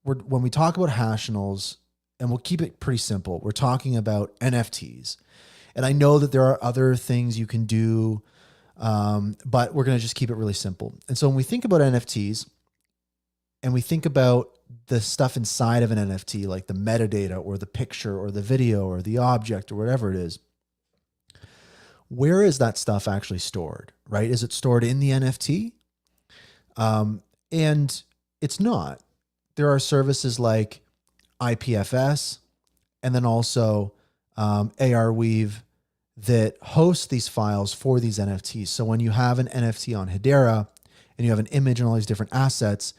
when we talk about Hashinals, and we'll keep it pretty simple, we're talking about NFTs. And I know that there are other things you can do But we're going to just keep it really simple. And so when we think about NFTs and we think about the stuff inside of an NFT, like the metadata or the picture or the video or the object or whatever it is, where is that stuff actually stored, right? Is it stored in the NFT? And it's not. There are services like IPFS and then also Arweave that host these files for these NFTs. So when you have an NFT on Hedera and you have an image and all these different assets,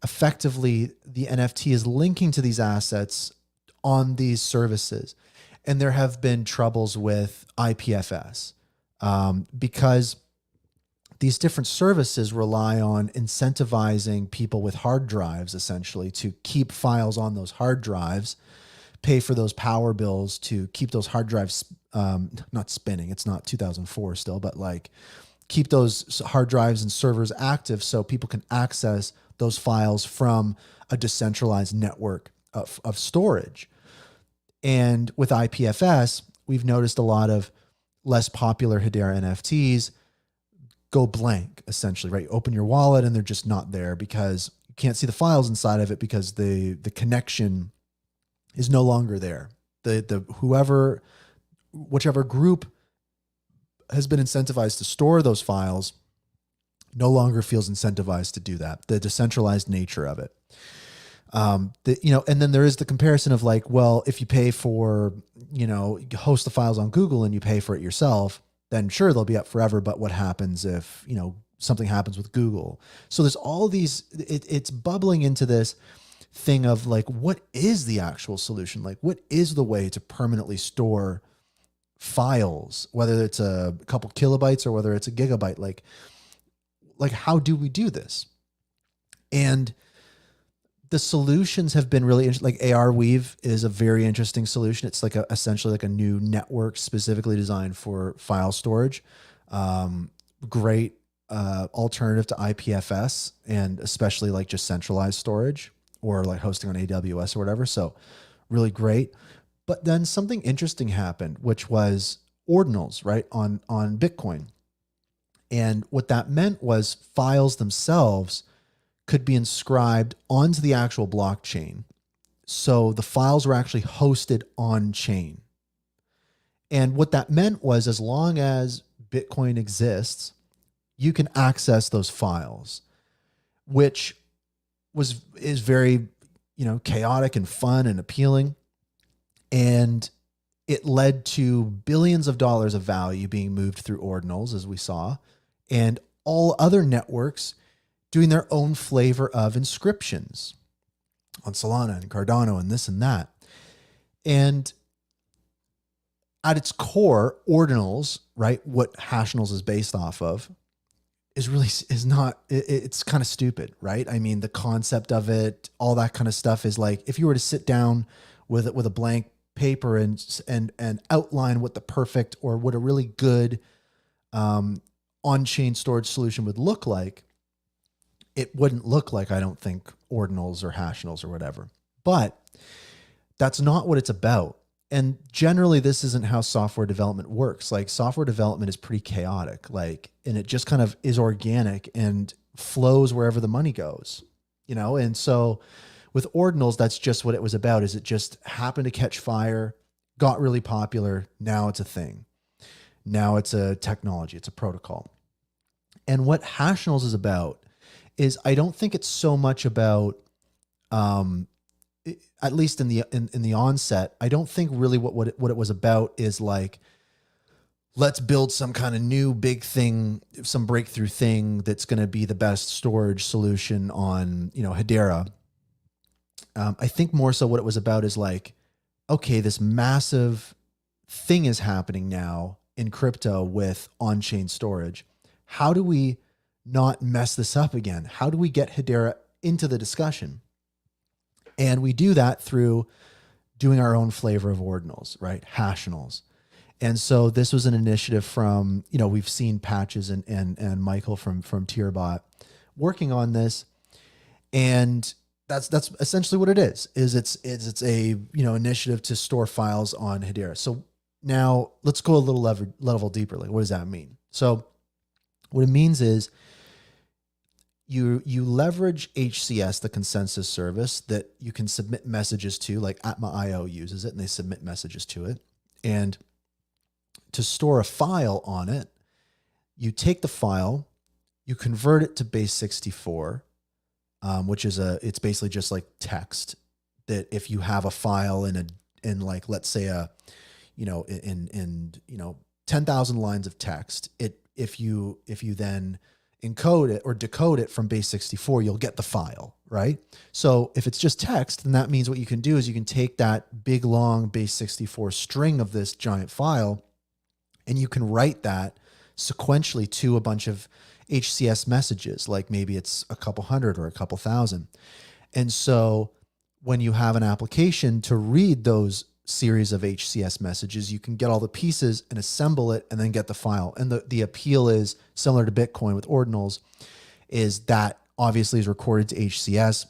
effectively the NFT is linking to these assets on these services. And there have been troubles with IPFS because these different services rely on incentivizing people with hard drives, essentially, to keep files on those hard drives, pay for those power bills to keep those hard drives not spinning. It's not 2004 still, but like keep those hard drives and servers active so people can access those files from a decentralized network of storage. And with IPFS, we've noticed a lot of less popular Hedera NFTs go blank, essentially, right? You open your wallet and they're just not there because you can't see the files inside of it because the connection is no longer there. Whichever group has been incentivized to store those files no longer feels incentivized to do that. The decentralized nature of it. And then there is the comparison of like, well, if you pay for, host the files on Google and you pay for it yourself, then sure, they'll be up forever. But what happens if, something happens with Google? So there's all these, it's bubbling into this thing of like, what is the actual solution? Like, what is the way to permanently store files, whether it's a couple kilobytes or whether it's a gigabyte? Like how do we do this? And the solutions have been really interesting. Like Arweave is a very interesting solution. It's like essentially like a new network specifically designed for file storage. Great alternative to IPFS and especially like just centralized storage or like hosting on AWS or whatever. So really great. But then something interesting happened, which was ordinals, right, on Bitcoin. And what that meant was files themselves could be inscribed onto the actual blockchain. So the files were actually hosted on chain. And what that meant was as long as Bitcoin exists, you can access those files, which is very, chaotic and fun and appealing. And it led to billions of dollars of value being moved through ordinals, as we saw, and all other networks doing their own flavor of inscriptions on Solana and Cardano and this and that. And at its core, ordinals, right, what Hashinals is based off of, it's kind of stupid, right? I mean, the concept of it, all that kind of stuff is like, if you were to sit down with a blank paper and outline what the perfect or what a really good on-chain storage solution would look like, it wouldn't look like, I don't think, ordinals or Hashinals or whatever. But that's not what it's about. And generally, this isn't how software development works. Like software development is pretty chaotic, and it just kind of is organic and flows wherever the money goes, And so with ordinals, that's just what it was about. Is it just happened to catch fire, got really popular. Now it's a thing. Now it's a technology. It's a protocol. And what Hashinals is about is I don't think it's so much about, at least in the onset, I don't think really what it was about is like, let's build some kind of new big thing, some breakthrough thing that's going to be the best storage solution on, Hedera. I think more so what it was about is like, okay, this massive thing is happening now in crypto with on-chain storage. How do we not mess this up again? How do we get Hedera into the discussion? And we do that through doing our own flavor of ordinals, right? Hashinals. And so this was an initiative from, we've seen Patches and Michael from Tierbot working on this. And that's essentially what it is it's a, initiative to store files on Hedera. So now let's go a little level deeper. Like, what does that mean? So What it means is you leverage HCS, the consensus service that you can submit messages to, like AtmaIO uses it and they submit messages to it. And to store a file on it, you take the file, you convert it to base 64, which is it's basically just like text that if you have a file in like, let's say in 10,000 lines of text, if you then encode it or decode it from base 64, you'll get the file, right? So if it's just text, then that means what you can do is you can take that big long base 64 string of this giant file and you can write that sequentially to a bunch of HCS messages, like maybe it's a couple hundred or a couple thousand. And so when you have an application to read those series of HCS messages, you can get all the pieces and assemble it and then get the file. And the appeal is similar to Bitcoin with ordinals, is that obviously is recorded to HCS.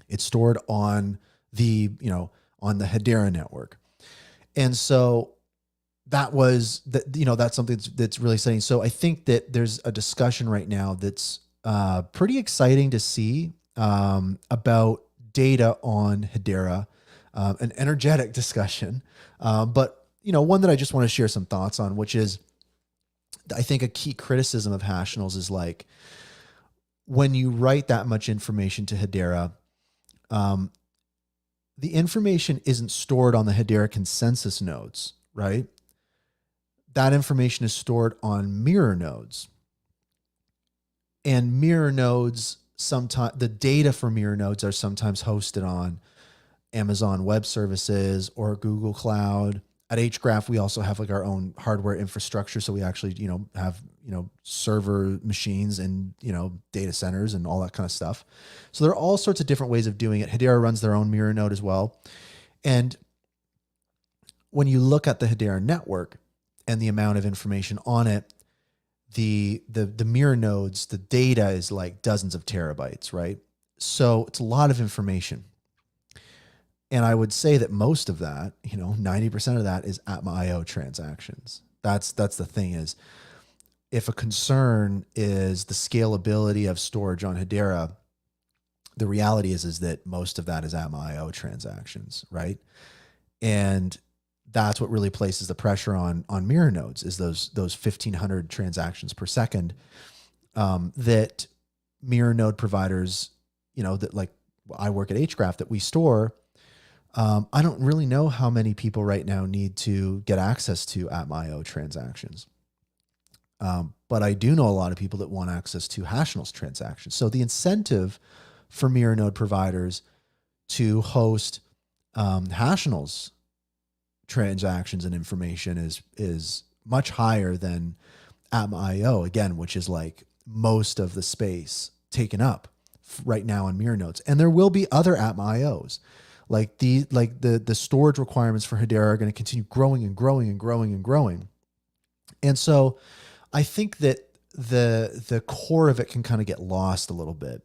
It's stored on the Hedera network. And so that's something that's really exciting. So I think that there's a discussion right now that's pretty exciting to see about data on Hedera. An energetic discussion, but one that I just want to share some thoughts on, which is, I think a key criticism of Hashinals is like, when you write that much information to Hedera, the information isn't stored on the Hedera consensus nodes, right? That information is stored on mirror nodes, and mirror nodes sometimes, the data for mirror nodes are sometimes hosted on Amazon Web Services or Google Cloud. At Hgraph, we also have like our own hardware infrastructure. So we actually, have, server machines and, data centers and all that kind of stuff. So there are all sorts of different ways of doing it. Hedera runs their own mirror node as well. And when you look at the Hedera network and the amount of information on it, the mirror nodes, the data is like dozens of terabytes, right? So it's a lot of information. And I would say that most of that, 90% of that is AtmaIO transactions. That's the thing, is if a concern is the scalability of storage on Hedera, the reality is that most of that is AtmaIO transactions, right? And that's what really places the pressure on mirror nodes, is those 1,500 transactions per second that mirror node providers, that like I work at Hgraph, that we store. I don't really know how many people right now need to get access to AtmaIO transactions. But I do know a lot of people that want access to Hashinals transactions. So the incentive for mirror node providers to host Hashinals transactions and information is much higher than AtmaIO, again, which is like most of the space taken up right now on mirror nodes. And there will be other AtmaIOs. Like the storage requirements for Hedera are going to continue growing and growing and growing and growing. And so I think that the core of it can kind of get lost a little bit.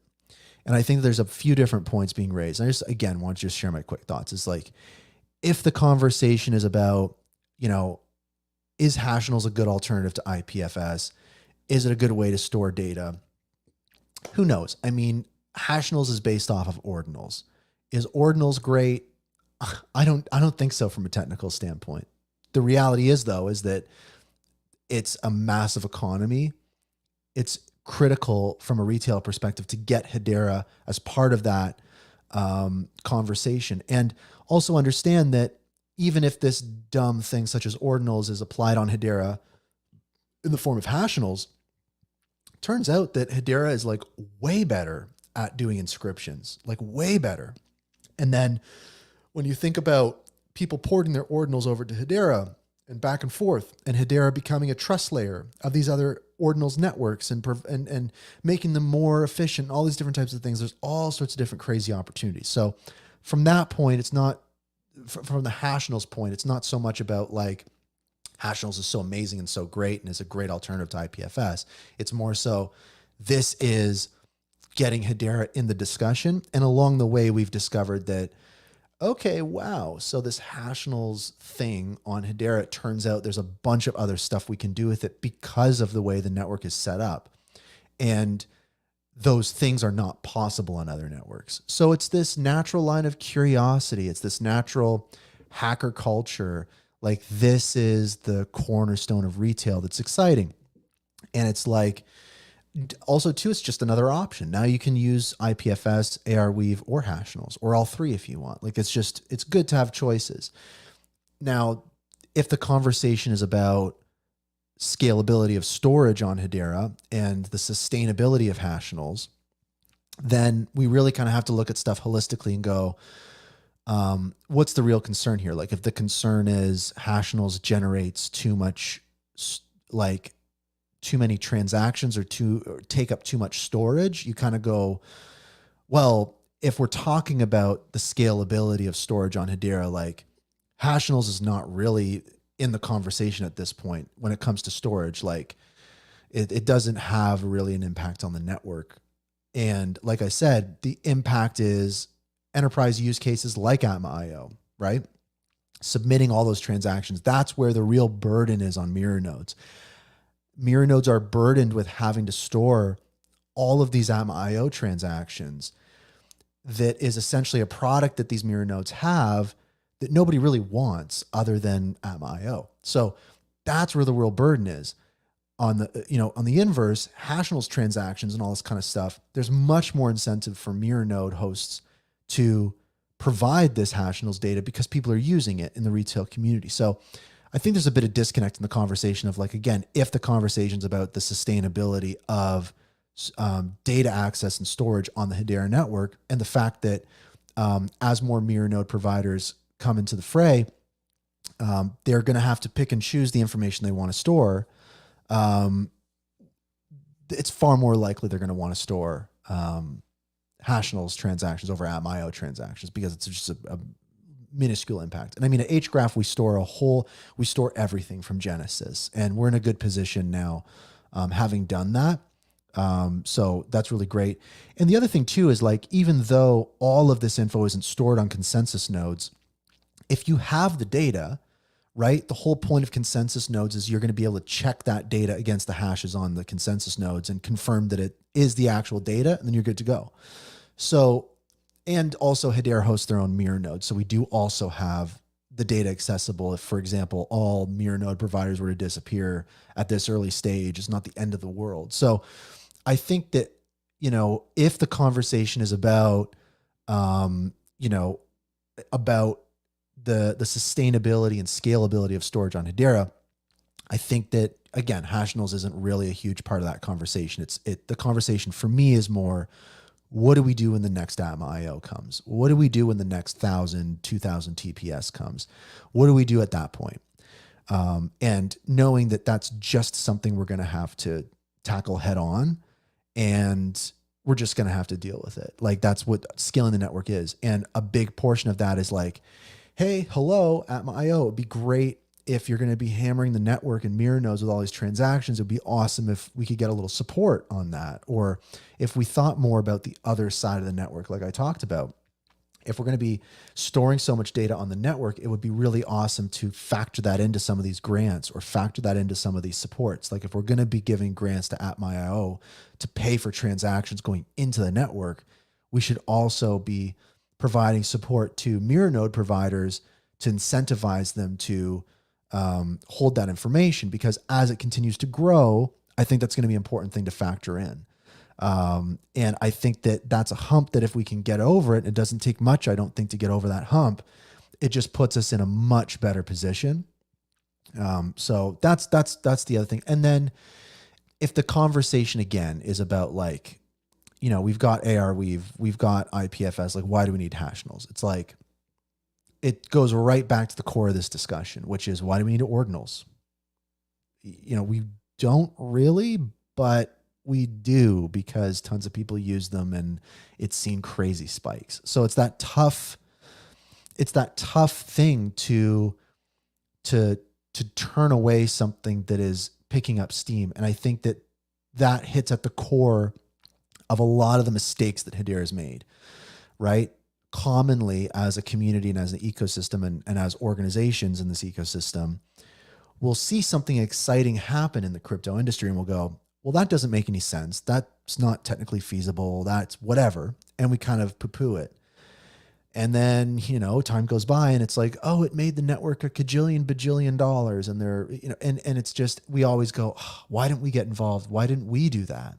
And I think there's a few different points being raised. And I just, again, want to just share my quick thoughts. It's like, if the conversation is about, is Hashinals a good alternative to IPFS? Is it a good way to store data? Who knows? I mean, Hashinals is based off of ordinals. Is ordinals great? I don't think so from a technical standpoint. The reality is, though, is that it's a massive economy. It's critical from a retail perspective to get Hedera as part of that conversation. And also understand that even if this dumb thing such as ordinals is applied on Hedera in the form of Hashinals, turns out that Hedera is like way better at doing inscriptions, like way better. And then when you think about people porting their ordinals over to Hedera and back and forth, and Hedera becoming a trust layer of these other ordinals networks and making them more efficient, all these different types of things, there's all sorts of different crazy opportunities. So from that point, it's not, from the Hashinals point, it's not so much about like Hashinals is so amazing and so great and is a great alternative to IPFS. It's more so, this is getting Hedera in the discussion. And along the way, we've discovered that okay, wow. So this Hashinals thing on Hedera, it turns out there's a bunch of other stuff we can do with it because of the way the network is set up. And those things are not possible on other networks. So it's this natural line of curiosity. It's this natural hacker culture. Like, this is the cornerstone of retail that's exciting. And it's like, also too, it's just another option. Now you can use IPFS, Arweave, or Hashinals, or all three if you want. Like, it's good to have choices. Now, if the conversation is about scalability of storage on Hedera and the sustainability of Hashinals, then we really kind of have to look at stuff holistically and go, what's the real concern here? Like, if the concern is Hashinals generates too much, like too many transactions or take up too much storage, you kind of go, well, if we're talking about the scalability of storage on Hedera, like, Hashinals is not really in the conversation at this point when it comes to storage. Like, it doesn't have really an impact on the network. And like I said, the impact is enterprise use cases like AtmaIO, right? Submitting all those transactions. That's where the real burden is on mirror nodes. Mirror nodes are burdened with having to store all of these AtmaIO transactions. That is essentially a product that these mirror nodes have that nobody really wants other than AtmaIO. So that's where the real burden is. On the inverse, Hashinals transactions and all this kind of stuff, there's much more incentive for mirror node hosts to provide this Hashinals data because people are using it in the retail community. So I think there's a bit of disconnect in the conversation of, like, again, if the conversation's about the sustainability of data access and storage on the Hedera network, and the fact that as more mirror node providers come into the fray, they're going to have to pick and choose the information they want to store. It's far more likely they're going to want to store Hashinals transactions over AtmaIO transactions because it's just a minuscule impact. And I mean, at Hgraph, we store everything from Genesis, and we're in a good position now, having done that. So that's really great. And the other thing too is, like, even though all of this info isn't stored on consensus nodes, if you have the data, right, the whole point of consensus nodes is you're going to be able to check that data against the hashes on the consensus nodes and confirm that it is the actual data, and then you're good to go. So, and also Hedera hosts their own mirror node. So we do also have the data accessible. If, for example, all mirror node providers were to disappear at this early stage, it's not the end of the world. So I think that, if the conversation is about, about the sustainability and scalability of storage on Hedera, I think that, again, Hashinals isn't really a huge part of that conversation. The conversation for me is more, what do we do when the next AtmaIO comes? What do we do when the next 1,000, 2,000 TPS comes? What do we do at that point? And knowing that that's just something we're going to have to tackle head on, and we're just going to have to deal with it. Like, that's what scaling the network is. And a big portion of that is like, hey, hello, AtmaIO, it'd be great if you're going to be hammering the network and mirror nodes with all these transactions. It'd be awesome if we could get a little support on that. Or if we thought more about the other side of the network, like I talked about, if we're going to be storing so much data on the network, it would be really awesome to factor that into some of these grants or factor that into some of these supports. Like, if we're going to be giving grants to AtmaIO to pay for transactions going into the network, we should also be providing support to mirror node providers to incentivize them to hold that information, because as it continues to grow, I think that's going to be an important thing to factor in. And I think that that's a hump that if we can get over it, it doesn't take much, I don't think, to get over that hump. It just puts us in a much better position. So that's the other thing. And then if the conversation again is about, like, we've got Arweave, we've got IPFS, like, why do we need Hashinals? It's like, it goes right back to the core of this discussion, which is, why do we need ordinals? We don't really, but we do, because tons of people use them and it's seen crazy spikes. So it's that tough thing to turn away something that is picking up steam. And I think that hits at the core of a lot of the mistakes that Hedera has made, right? commonly as a community and as an ecosystem and as organizations in this ecosystem, we'll see something exciting happen in the crypto industry and we'll go, well, that doesn't make any sense. That's not technically feasible. That's whatever. And we kind of poo-poo it. And then, you know, time goes by and it's like, oh, it made the network a bajillion dollars. And they're, you know, and it's just, we always go, oh, why didn't we get involved? Why didn't we do that?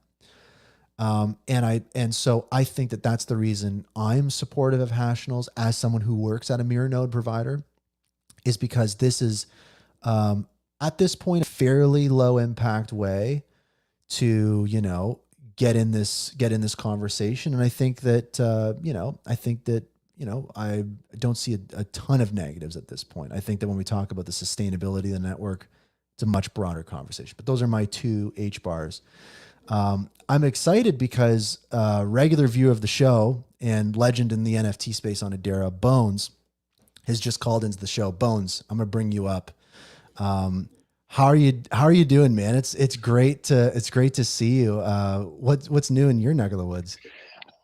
And so I think that that's the reason I'm supportive of Hashinals as someone who works at a mirror node provider, is because this is, at this point, a fairly low impact way to, you know, get in this conversation. And I think that, I don't see a ton of negatives at this point. I think that when we talk about the sustainability of the network, it's a much broader conversation, but those are my two HBARs. I'm excited because regular viewer of the show and legend in the NFT space on Hedera, Bones, has just called into the show. Bones, I'm going to bring you up. How are you doing, man? It's great to see you. What's new in your neck of the woods?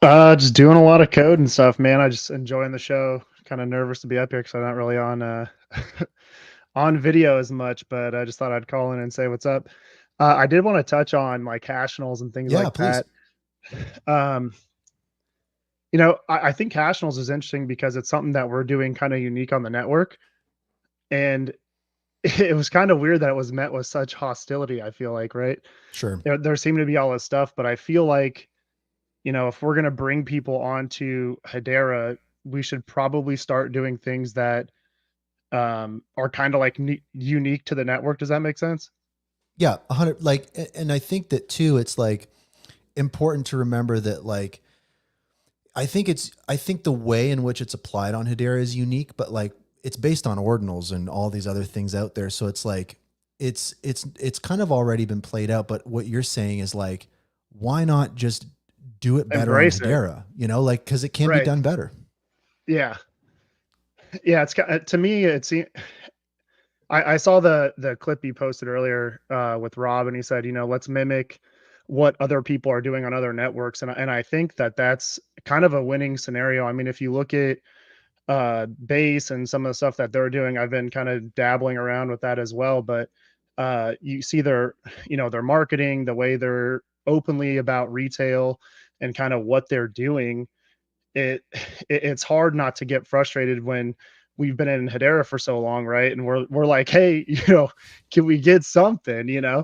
Just doing a lot of code and stuff, man. I just enjoying the show. Kind of nervous to be up here because I'm not really on on video as much, but I just thought I'd call in and say what's up. I did want to touch on like Hashinals and things like please. that. You know, I think Hashinals is interesting because it's something that we're doing kind of unique on the network. And it was kind of weird that it was met with such hostility, I feel like, right? Sure. There seemed to be all this stuff, but I feel like, you know, if we're going to bring people onto Hedera, we should probably start doing things that are kind of like unique to the network. Does that make sense? Yeah, 100. Like, and I think that too, it's like important to remember that, like, I think the way in which it's applied on Hedera is unique, but like it's based on ordinals and all these other things out there. So it's like, it's kind of already been played out. But what you're saying is like, why not just do it better on Hedera? You know, like, cause it can be done better. Yeah. Yeah. It's to me, it's, I saw the clip you posted earlier with Rob, and he said, you know, let's mimic what other people are doing on other networks. And I think that that's kind of a winning scenario. I mean, if you look at Base and some of the stuff that they're doing, I've been kind of dabbling around with that as well. But you see their marketing, the way they're openly about retail and kind of what they're doing. It's hard not to get frustrated when we've been in Hedera for so long, right? And we're like, hey, you know, can we get something, you know?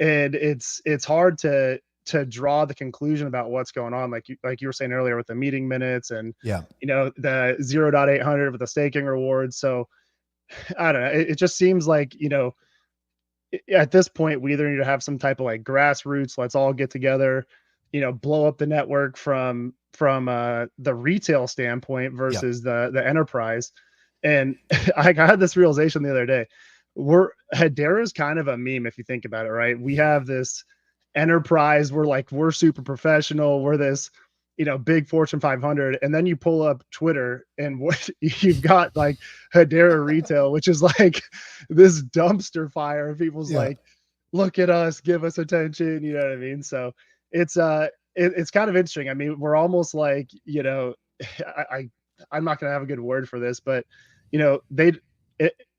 And it's hard to draw the conclusion about what's going on, like you were saying earlier with the meeting minutes and you know, the 0.800 with the staking rewards. So I don't know. It just seems like, you know, at this point we either need to have some type of like grassroots, let's all get together, you know, blow up the network from the retail standpoint versus the enterprise. And I had this realization the other day. Hedera is kind of a meme if you think about it, right? We have this enterprise. We're super professional. We're this, you know, big Fortune 500. And then you pull up Twitter and what you've got like Hedera retail, which is like this dumpster fire. People's like, look at us, give us attention. You know what I mean? So it's kind of interesting. I mean, we're almost like, you know, I'm not going to have a good word for this, but you know,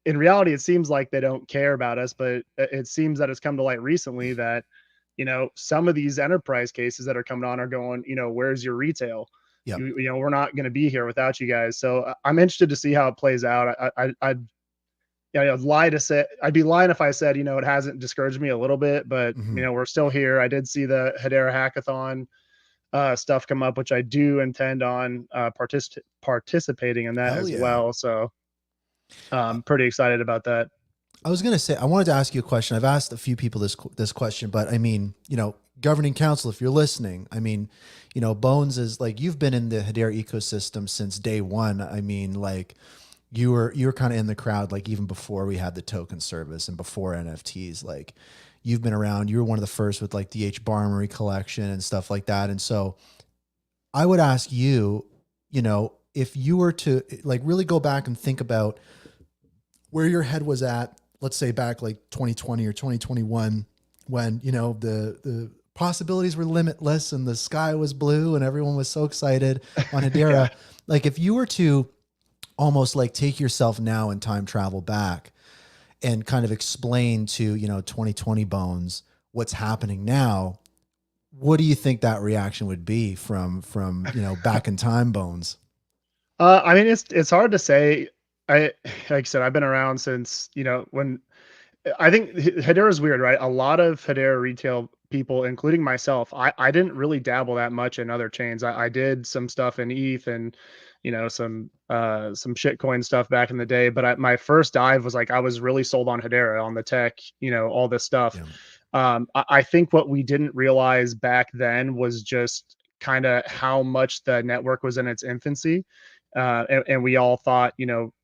in reality, it seems like they don't care about us, but it seems that it's come to light recently that, you know, some of these enterprise cases that are coming on are going, you know, where's your retail? You know, we're not going to be here without you guys. So I'm interested to see how it plays out. I'd be lying if I said, you know, it hasn't discouraged me a little bit, but you know, we're still here. I did see the Hedera Hackathon stuff come up, which I do intend on participating in that as well. So I'm pretty excited about that. I was going to say, I wanted to ask you a question. I've asked a few people this question, but I mean, you know, governing council, if you're listening, I mean, you know, Bones is like, you've been in the Hedera ecosystem since day one. I mean, like you were kind of in the crowd, like even before we had the token service and before NFTs, like you've been around, you were one of the first with like the HBAR collection and stuff like that. And so I would ask you, you know, if you were to like really go back and think about where your head was at, let's say back like 2020 or 2021, when, you know, the possibilities were limitless and the sky was blue and everyone was so excited on Hedera. Like if you were to almost like take yourself now and time travel back and kind of explain to, 2020 bones, what's happening now, what do you think that reaction would be from, back in time bones? I mean, it's hard to say. Like I said, I've been around since, when I think Hedera is weird, right? A lot of Hedera retail people, including myself, I didn't really dabble that much in other chains. I did some stuff in ETH and, some shitcoin stuff back in the day. But my first dive was like, I was really sold on Hedera, on the tech, all this stuff. Yeah. I think what we didn't realize back then was just kind of how much the network was in its infancy. And we all thought,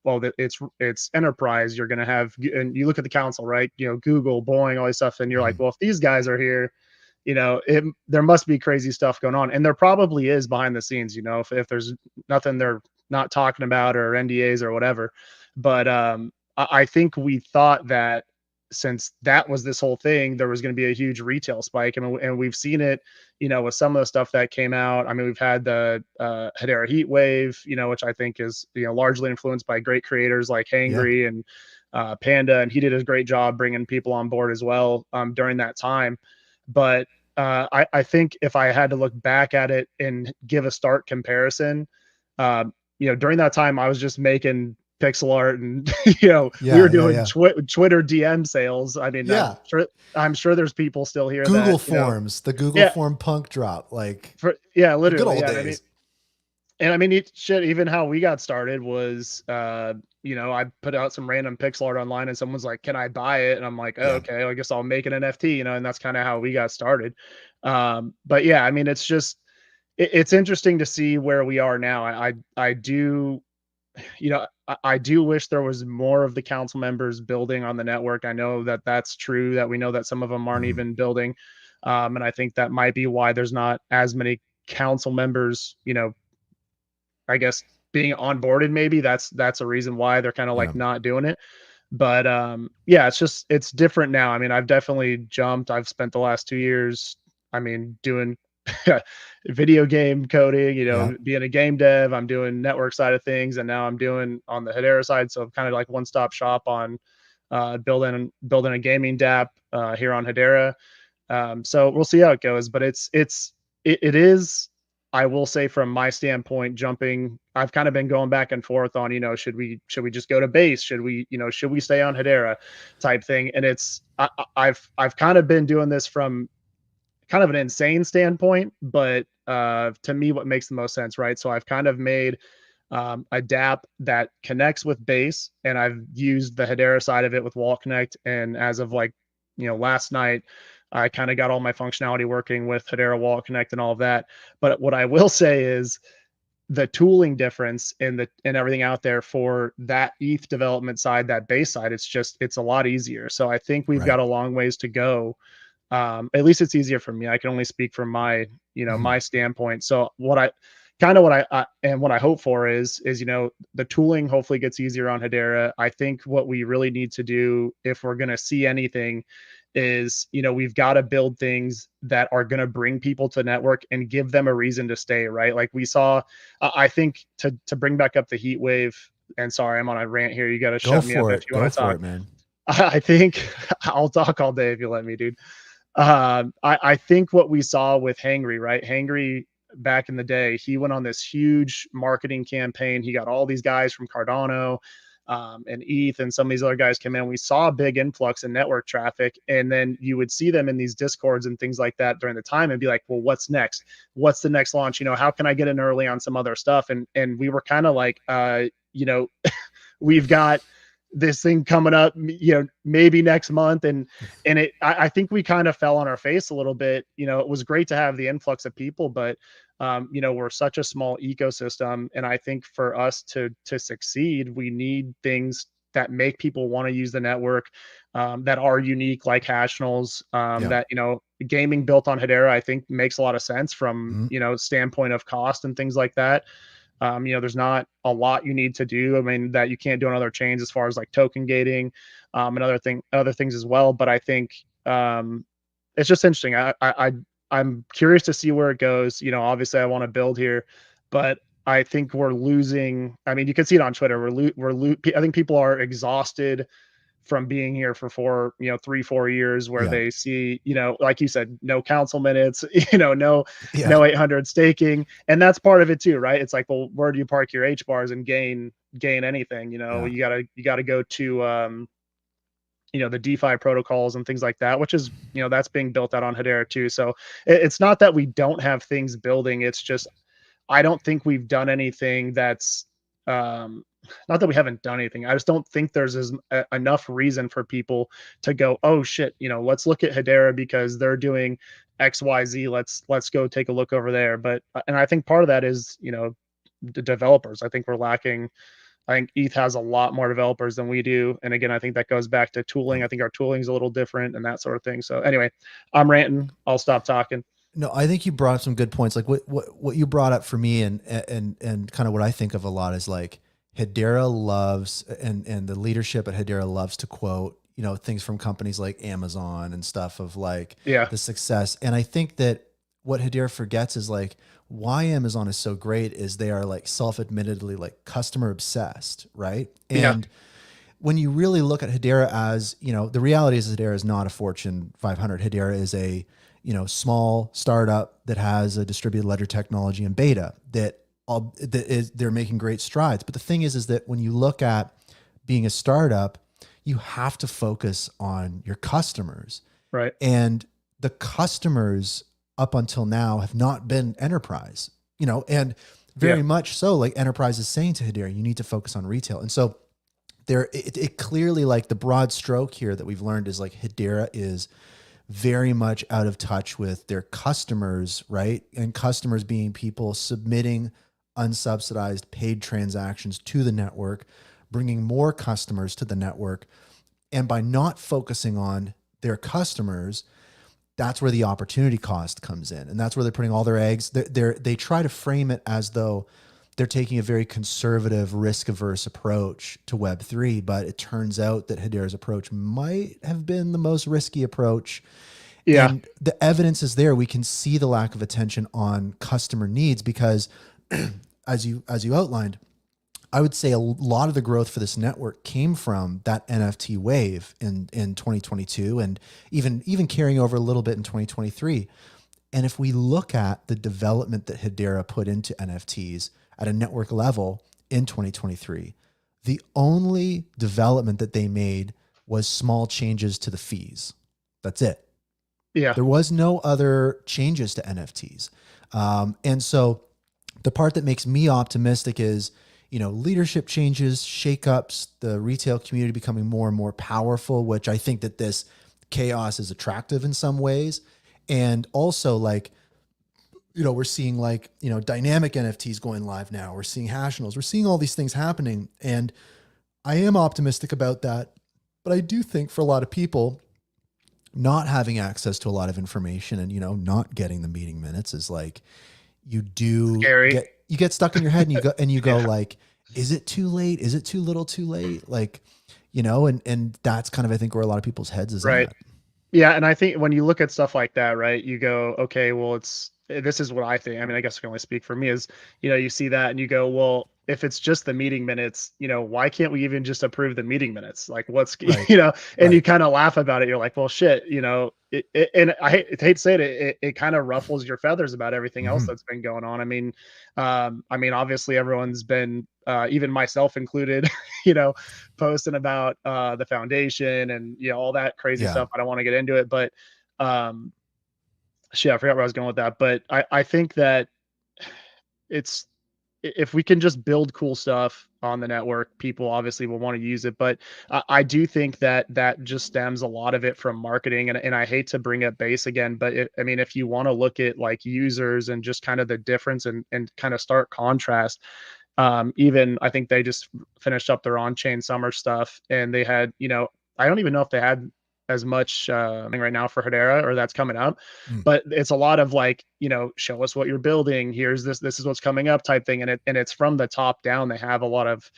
well, that it's enterprise. You're going to have, and you look at the council, right? Google, Boeing, all this stuff. And you're like, well, if these guys are here, there must be crazy stuff going on. And there probably is behind the scenes, if there's nothing they're not talking about or NDAs or whatever. But I think we thought that since that was this whole thing, there was going to be a huge retail spike. And we've seen it, with some of the stuff that came out. I mean, we've had the Hedera Heat Wave, which I think is, largely influenced by great creators like Hangry and Panda. And he did a great job bringing people on board as well during that time. But I think if I had to look back at it and give a stark comparison, during that time, I was just making pixel art and we were doing Twitter DM sales. I mean, I'm sure there's people still here. Google Forms, the Google Form punk drop, literally good old days. I mean, even how we got started was, I put out some random pixel art online and someone's like, can I buy it? And I'm like, oh, okay, I guess I'll make an NFT, and that's kind of how we got started. But yeah, I mean, it's just, it's interesting to see where we are now. I do wish there was more of the council members building on the network. I know that that's true, that we know that some of them aren't even building. And I think that might be why there's not as many council members, I guess being onboarded. Maybe that's a reason why they're kind of like not doing it. But it's different now. I mean, I've definitely jumped. I've spent the last 2 years, doing video game coding, being a game dev. I'm doing network side of things, and now I'm doing on the Hedera side. So I'm kind of like one-stop shop on building a gaming dApp here on Hedera. So we'll see how it goes, but it is, I will say from my standpoint, jumping, I've kind of been going back and forth on, should we just go to base? Should we stay on Hedera type thing? And I've kind of been doing this from kind of an insane standpoint, but to me, what makes the most sense, right? So I've kind of made a dApp that connects with base, and I've used the Hedera side of it with Wallet Connect. And as of last night, I kind of got all my functionality working with Hedera Wallet Connect and all of that. But what I will say is the tooling difference in everything out there for that ETH development side, that base side, it's a lot easier. So I think we've got a long ways to go. At least it's easier for me. I can only speak from my, my standpoint. So what I hope for is, the tooling hopefully gets easier on Hedera. I think what we really need to do, if we're going to see anything, is, we've got to build things that are going to bring people to the network and give them a reason to stay, right? Like we saw, I think to bring back up the heat wave, and sorry, I'm on a rant here. You got to shut me up if you want to talk, man. I think I'll talk all day if you let me, dude. I think what we saw with Hangry, right? Hangry back in the day, he went on this huge marketing campaign. He got all these guys from Cardano and ETH, and some of these other guys came in. We saw a big influx in network traffic, and then you would see them in these discords and things like that during the time and be like, well, what's next? What's the next launch? How can I get in early on some other stuff? And we were kind of like, we've got this thing coming up, maybe next month. And I think we kind of fell on our face a little bit. It was great to have the influx of people, but we're such a small ecosystem. And I think for us to succeed, we need things that make people want to use the network, that are unique, like Hashinals, that, gaming built on Hedera, I think makes a lot of sense from, standpoint of cost and things like that. There's not a lot you need to do. I mean, that you can't do on other chains as far as like token gating, and other things as well. But I think, it's just interesting. I I'm curious to see where it goes. You know, obviously I want to build here, but I think we're losing. I mean, you can see it on Twitter. I think people are exhausted from being here for 3-4 years, where Yeah. they see, you know, like you said, no council minutes, you know, no Yeah. 800 staking. And that's part of it too, right? It's like, well, where do you park your HBARs and gain anything? You know, Yeah. you gotta go to, you know, the DeFi protocols and things like that, which is, you know, that's being built out on Hedera too. So it's not that we don't have things building. It's just, I don't think we've done anything that's, not that we haven't done anything. I just don't think there's enough reason for people to go, oh shit, you know, let's look at Hedera because they're doing XYZ. Let's go take a look over there. But, and I think part of that is, you know, the developers. I think we're lacking. I think ETH has a lot more developers than we do. And again, I think that goes back to tooling. I think our tooling is a little different and that sort of thing. So anyway, I'm ranting. I'll stop talking. No, I think you brought up some good points. Like what you brought up for me and kind of what I think of a lot is like Hedera loves and the leadership at Hedera loves to quote, you know, things from companies like Amazon and stuff of like the success. And I think that what Hedera forgets is like why Amazon is so great is they are like self-admittedly like customer obsessed, right? And when you really look at Hedera as, you know, the reality is Hedera is not a Fortune 500. Hedera is a, you know, small startup that has a distributed ledger technology in beta they're making great strides. But the thing is that when you look at being a startup, you have to focus on your customers. Right. And the customers up until now have not been enterprise, you know, and very much so like enterprise is saying to Hedera, you need to focus on retail. And so it clearly like the broad stroke here that we've learned is like Hedera is very much out of touch with their customers, right? And customers being people submitting unsubsidized paid transactions to the network, bringing more customers to the network. And by not focusing on their customers, that's where the opportunity cost comes in. And that's where they're putting all their eggs. They try to frame it as though they're taking a very conservative, risk-averse approach to Web3, but it turns out that Hedera's approach might have been the most risky approach. Yeah. And the evidence is there. We can see the lack of attention on customer needs because as you outlined, I would say a lot of the growth for this network came from that NFT wave in 2022 and even carrying over a little bit in 2023. And if we look at the development that Hedera put into NFTs at a network level in 2023, the only development that they made was small changes to the fees. That's it. Yeah. There was no other changes to NFTs. And so the part that makes me optimistic is, you know, leadership changes, shakeups, the retail community becoming more and more powerful, which I think that this chaos is attractive in some ways. And also like, you know, we're seeing like, you know, dynamic NFTs going live now. We're seeing Hashinals. We're seeing all these things happening. And I am optimistic about that. But I do think for a lot of people, not having access to a lot of information and, you know, not getting the meeting minutes is like, you get stuck in your head and you go like, is it too late? Is it too little too late? Like, you know, and that's kind of, I think where a lot of people's heads is right. at. Yeah. And I think when you look at stuff like that, right, you go, okay, well, this is what I think. I mean, I guess I can only speak for me is, you know, you see that and you go, well, if it's just the meeting minutes, you know, why can't we even just approve the meeting minutes? Like what's, Right. you know, and Right. you kind of laugh about it. You're like, well, shit, you know, and I hate to say it, it kind of ruffles your feathers about everything else that's been going on. I mean, obviously everyone's been, even myself included, you know, posting about the foundation and, you know, all that crazy stuff. I don't want to get into it, but shit, I forgot where I was going with that. But I think that it's, if we can just build cool stuff on the network, people obviously will want to use it. But I do think that just stems a lot of it from marketing. And I hate to bring up base again, but if you want to look at like users and just kind of the difference and kind of stark contrast, even I think they just finished up their on-chain summer stuff and they had, you know, I don't even know if they had as much right now for Hedera or that's coming up, but it's a lot of like, you know, show us what you're building. Here's this is what's coming up type thing. And it's from the top down. They have a lot of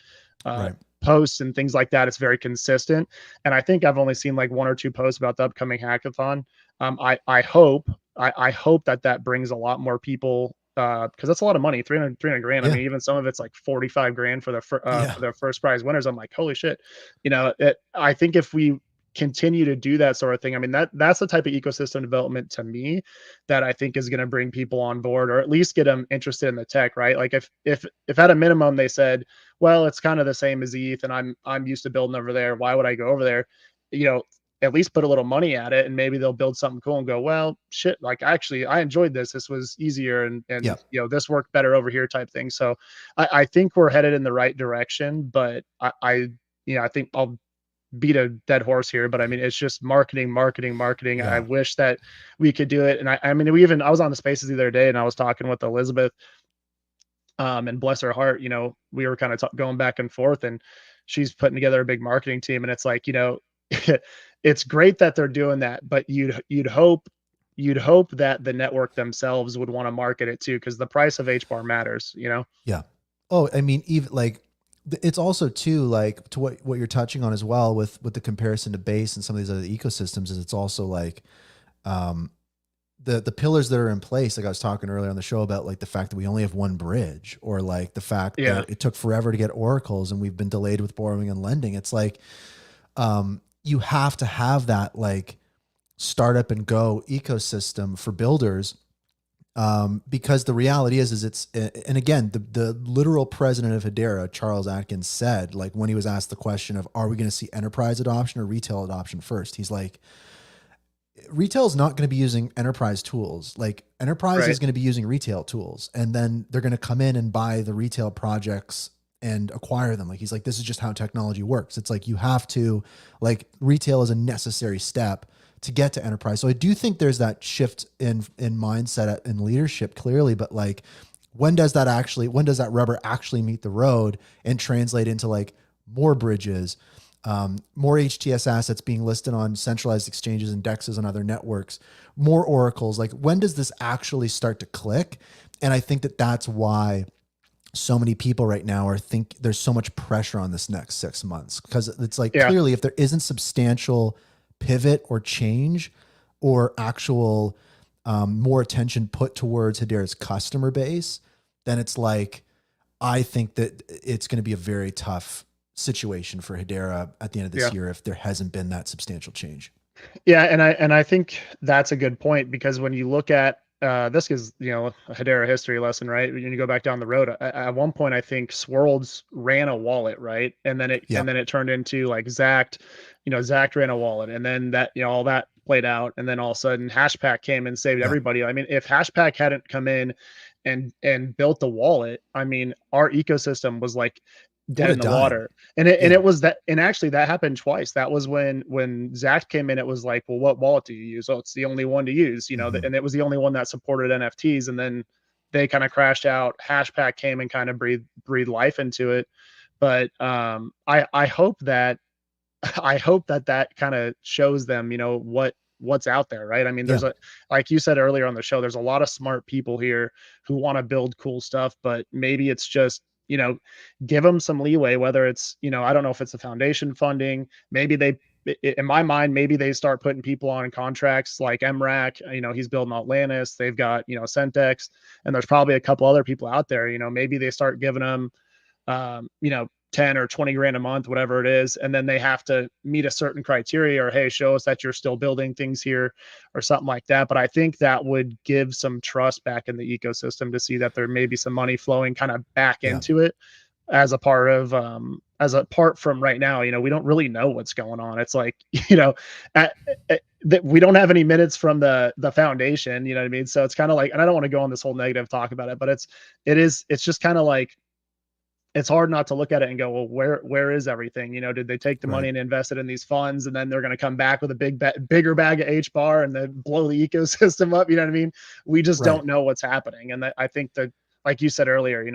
posts and things like that. It's very consistent. And I think I've only seen like 1 or 2 posts about the upcoming hackathon. I hope I hope that brings a lot more people, because that's a lot of money, 300 grand. I Yeah. mean, even some of it's like 45 grand for the Yeah. for the first prize winners. I'm like, holy shit. I think if we continue to do that sort of thing, I mean, that's the type of ecosystem development to me that I think is going to bring people on board, or at least get them interested in the tech, right? Like if at a minimum they said, well, it's kind of the same as ETH and I'm used to building over there, why would I go over there? At least put a little money at it, and maybe they'll build something cool and go, well, shit, like actually I enjoyed this. This was easier, and Yeah. this worked better over here type thing. So I think we're headed in the right direction, but I think I'll beat a dead horse here, but I mean, it's just marketing. Yeah. I wish that we could do it. And I mean, I was on the spaces the other day and I was talking with Elizabeth, and bless her heart, we were kind of going back and forth, and she's putting together a big marketing team. And it's like, it's great that they're doing that, but you'd hope that the network themselves would want to market it too, because the price of HBAR matters. Yeah. Oh, I mean, even like, it's also too, like, to what you're touching on as well with the comparison to base and some of these other ecosystems, is it's also like, the pillars that are in place. Like I was talking earlier on the show about, like, the fact that we only have one bridge, or like the fact that it took forever to get oracles and we've been delayed with borrowing and lending. It's like, you have to have that, like, startup and go ecosystem for builders. Because the reality is it's, and again, the literal president of Hedera, Charles Atkins, said, like, when he was asked the question of, are we going to see enterprise adoption or retail adoption first? He's like, retail is not going to be using enterprise tools. Like, enterprise is going to be using retail tools, and then they're going to come in and buy the retail projects and acquire them. Like, he's like, this is just how technology works. It's like, you have to, like, retail is a necessary step to get to enterprise. So I do think there's that shift in mindset in leadership, clearly, but like, when does that rubber actually meet the road and translate into, like, more bridges, more HTS assets being listed on centralized exchanges and dexes on other networks, more oracles? Like, when does this actually start to click? And I think that's why so many people right now there's so much pressure on this next 6 months, because it's like, clearly, if there isn't substantial pivot or change or actual more attention put towards Hedera's customer base, then it's like, I think that it's going to be a very tough situation for Hedera at the end of this year if there hasn't been that substantial change. Yeah, and I think that's a good point, because when you look at this is, a Hedera history lesson, right? When you go back down the road, at one point, I think Swirlds ran a wallet, right? And then it turned into, like, Zact ran a wallet, and then that, all that played out. And then all of a sudden HashPack came and saved everybody. I mean, if HashPack hadn't come in and built the wallet, I mean, our ecosystem was like dead in the water. And it was that, and actually that happened twice. That was when Zact came in, it was like, well, what wallet do you use? Oh, it's the only one to use, and it was the only one that supported NFTs. And then they kind of crashed out. HashPack came and kind of breathed life into it. But I hope that kind of shows them, what's out there, right? I mean, there's like you said earlier on the show, there's a lot of smart people here who want to build cool stuff, but maybe it's just, give them some leeway, whether it's, I don't know if it's the foundation funding. Maybe in my mind, maybe they start putting people on contracts like MRAC, he's building Atlantis. They've got, Centex, and there's probably a couple other people out there, maybe they start giving them, 10 or 20 grand a month, whatever it is. And then they have to meet a certain criteria, or, hey, show us that you're still building things here or something like that. But I think that would give some trust back in the ecosystem to see that there may be some money flowing kind of back into it as a part of, apart from right now, we don't really know what's going on. It's like, that we don't have any minutes from the foundation, you know what I mean? So it's kind of like, and I don't want to go on this whole negative talk about it, but it's just kind of like, it's hard not to look at it and go, well, where is everything? Did they take the money and invest it in these funds, and then they're going to come back with a bigger bag of HBAR and then blow the ecosystem up? You know what I mean? We just don't know what's happening. And I think that, like you said earlier,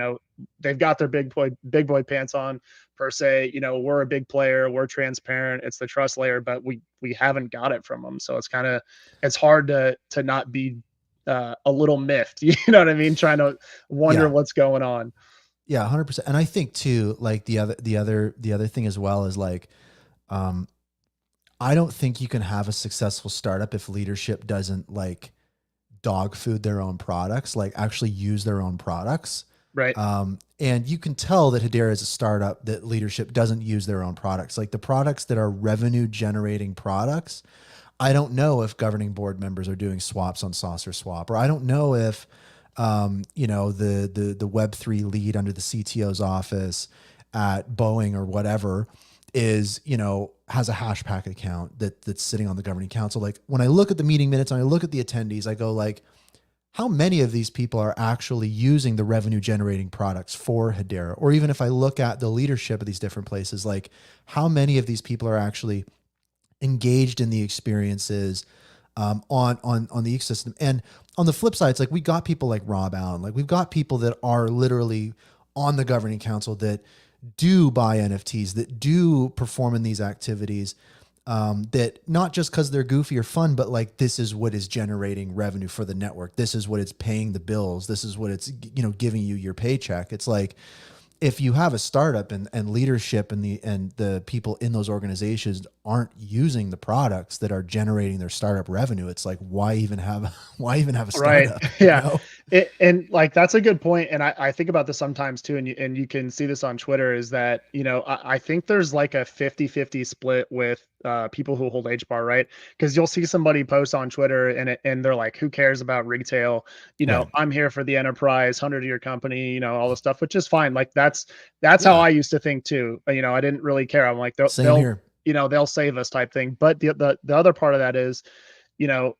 they've got their big boy pants on per se. We're a big player, we're transparent. It's the trust layer, but we haven't got it from them. So it's hard to not be a little miffed. You know what I mean? Trying to wonder what's going on. Yeah, 100%. And I think too, like the other thing as well is, like, I don't think you can have a successful startup if leadership doesn't, like, dog food their own products, like actually use their own products. Right. And you can tell that Hedera is a startup that leadership doesn't use their own products. Like the products that are revenue generating products, I don't know if governing board members are doing swaps on Saucer Swap, or I don't know if, you know, the Web3 lead under the CTO's office at Boeing or whatever is, you know, has a HashPack account that's sitting on the governing council. Like when I look at the meeting minutes and I look at the attendees, I go like, how many of these people are actually using the revenue generating products for Hedera? Or even if I look at the leadership of these different places, like how many of these people are actually engaged in the experiences on the ecosystem? And on the flip side, it's like we got people like Rob Allen, like we've got people that are literally on the governing council that do buy NFTs, that do perform in these activities, that not just because they're goofy or fun, but like this is what is generating revenue for the network. This is what it's paying the bills. This is what it's, you know, giving you your paycheck. It's like if you have a startup and leadership and the people in those organizations aren't using the products that are generating their startup revenue, it's like why even have a startup? Right. Yeah. You know? And like that's a good point. And I think about this sometimes too, and you can see this on Twitter, is that, you know, I think there's like a 50-50 split with people who hold HBAR, right? Because you'll see somebody post on Twitter and they're like, who cares about retail? You know, Right. I'm here for the enterprise, 100-year company, you know, all this stuff, which is fine. Like that's how I used to think too. You know, I didn't really care. I'm like, Same here. you know, they'll save us type thing. But the other part of that is, you know,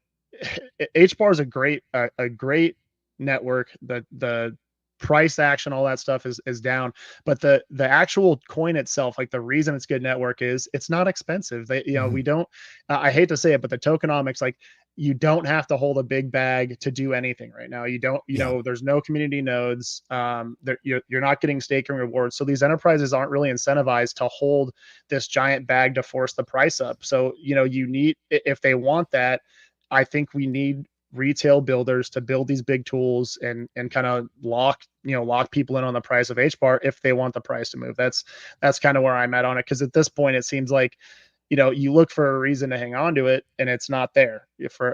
HBAR is a great network. The price action, all that stuff is down, but the actual coin itself, like the reason it's good network is it's not expensive. They, you know, we don't, I hate to say it, but the tokenomics, like you don't have to hold a big bag to do anything right now. You don't, you know, there's no community nodes. You're not getting staking rewards. So these enterprises aren't really incentivized to hold this giant bag to force the price up. So, you know, you need, if they want that, I think we need retail builders to build these big tools and kind of lock people in on the price of HBAR if they want the price to move. That's kind of where I'm at on it. Cause at this point, it seems like, you know, you look for a reason to hang on to it and it's not there.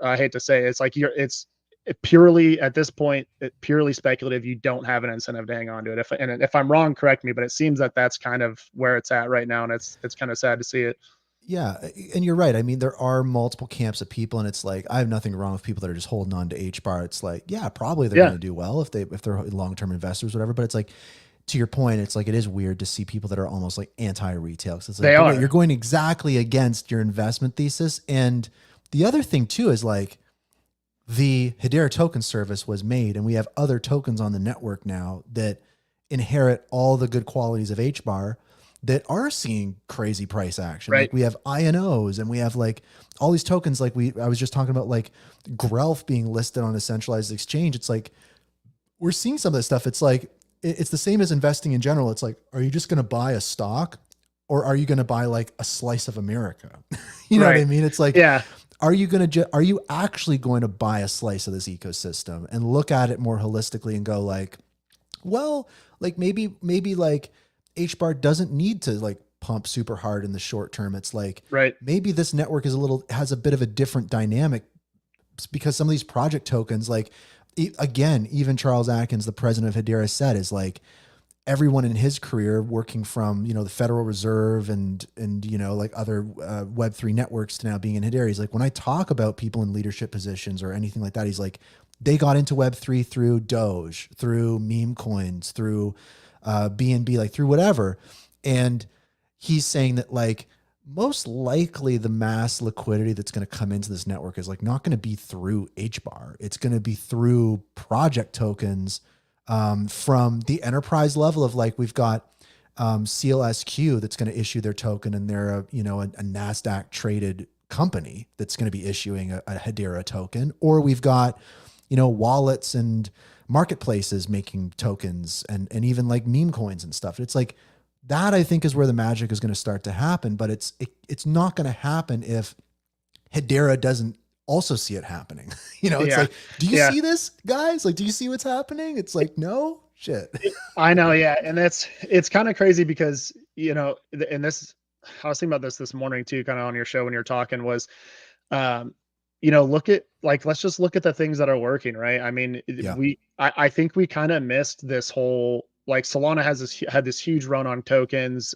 I hate to say it, it's like it's purely at this point, purely speculative. You don't have an incentive to hang on to it. If I'm wrong, correct me, but it seems that that's kind of where it's at right now. And it's kind of sad to see it. Yeah. And you're right. I mean, there are multiple camps of people and it's like, I have nothing wrong with people that are just holding on to HBAR. It's like, yeah, probably they're going to do well if they're long-term investors, whatever. But it's like, to your point, it's like, it is weird to see people that are almost like anti-retail. Cause it's like, you're going exactly against your investment thesis. And the other thing too, is like the Hedera token service was made and we have other tokens on the network now that inherit all the good qualities of HBAR that are seeing crazy price action. Right. Like we have INOs and we have like all these tokens. Like I was just talking about like GRELF being listed on a centralized exchange. It's like, we're seeing some of this stuff. It's like, it's the same as investing in general. It's like, are you just going to buy a stock or are you going to buy like a slice of America? You know what I mean? It's like, are you actually going to buy a slice of this ecosystem and look at it more holistically and go like, well, like maybe like HBAR doesn't need to like pump super hard in the short term. It's like, maybe this network has a bit of a different dynamic because some of these project tokens, like again, even Charles Atkins, the president of Hedera, said is like everyone in his career working from, you know, the Federal Reserve and, you know, like other Web3 networks to now being in Hedera. He's like, when I talk about people in leadership positions or anything like that, he's like, they got into Web3 through Doge, through meme coins, through BNB, like through whatever. And he's saying that like most likely the mass liquidity that's going to come into this network is like not going to be through HBAR. It's going to be through project tokens from the enterprise level of like, we've got CLSQ that's going to issue their token and they're a NASDAQ traded company that's going to be issuing a Hedera token, or we've got, you know, wallets and marketplaces making tokens and even like meme coins and stuff. It's like that, I think, is where the magic is going to start to happen, but it's not going to happen if Hedera doesn't also see it happening. You know, it's like, do you see this, guys? Like, do you see what's happening? It's like, no shit. I know. Yeah. And it's kind of crazy because, you know, and this, I was thinking about this morning too, kind of on your show when you're talking was, look at let's just look at the things that are working, right? I mean, Yeah. I think we kind of missed this whole, like, Solana had this huge run on tokens.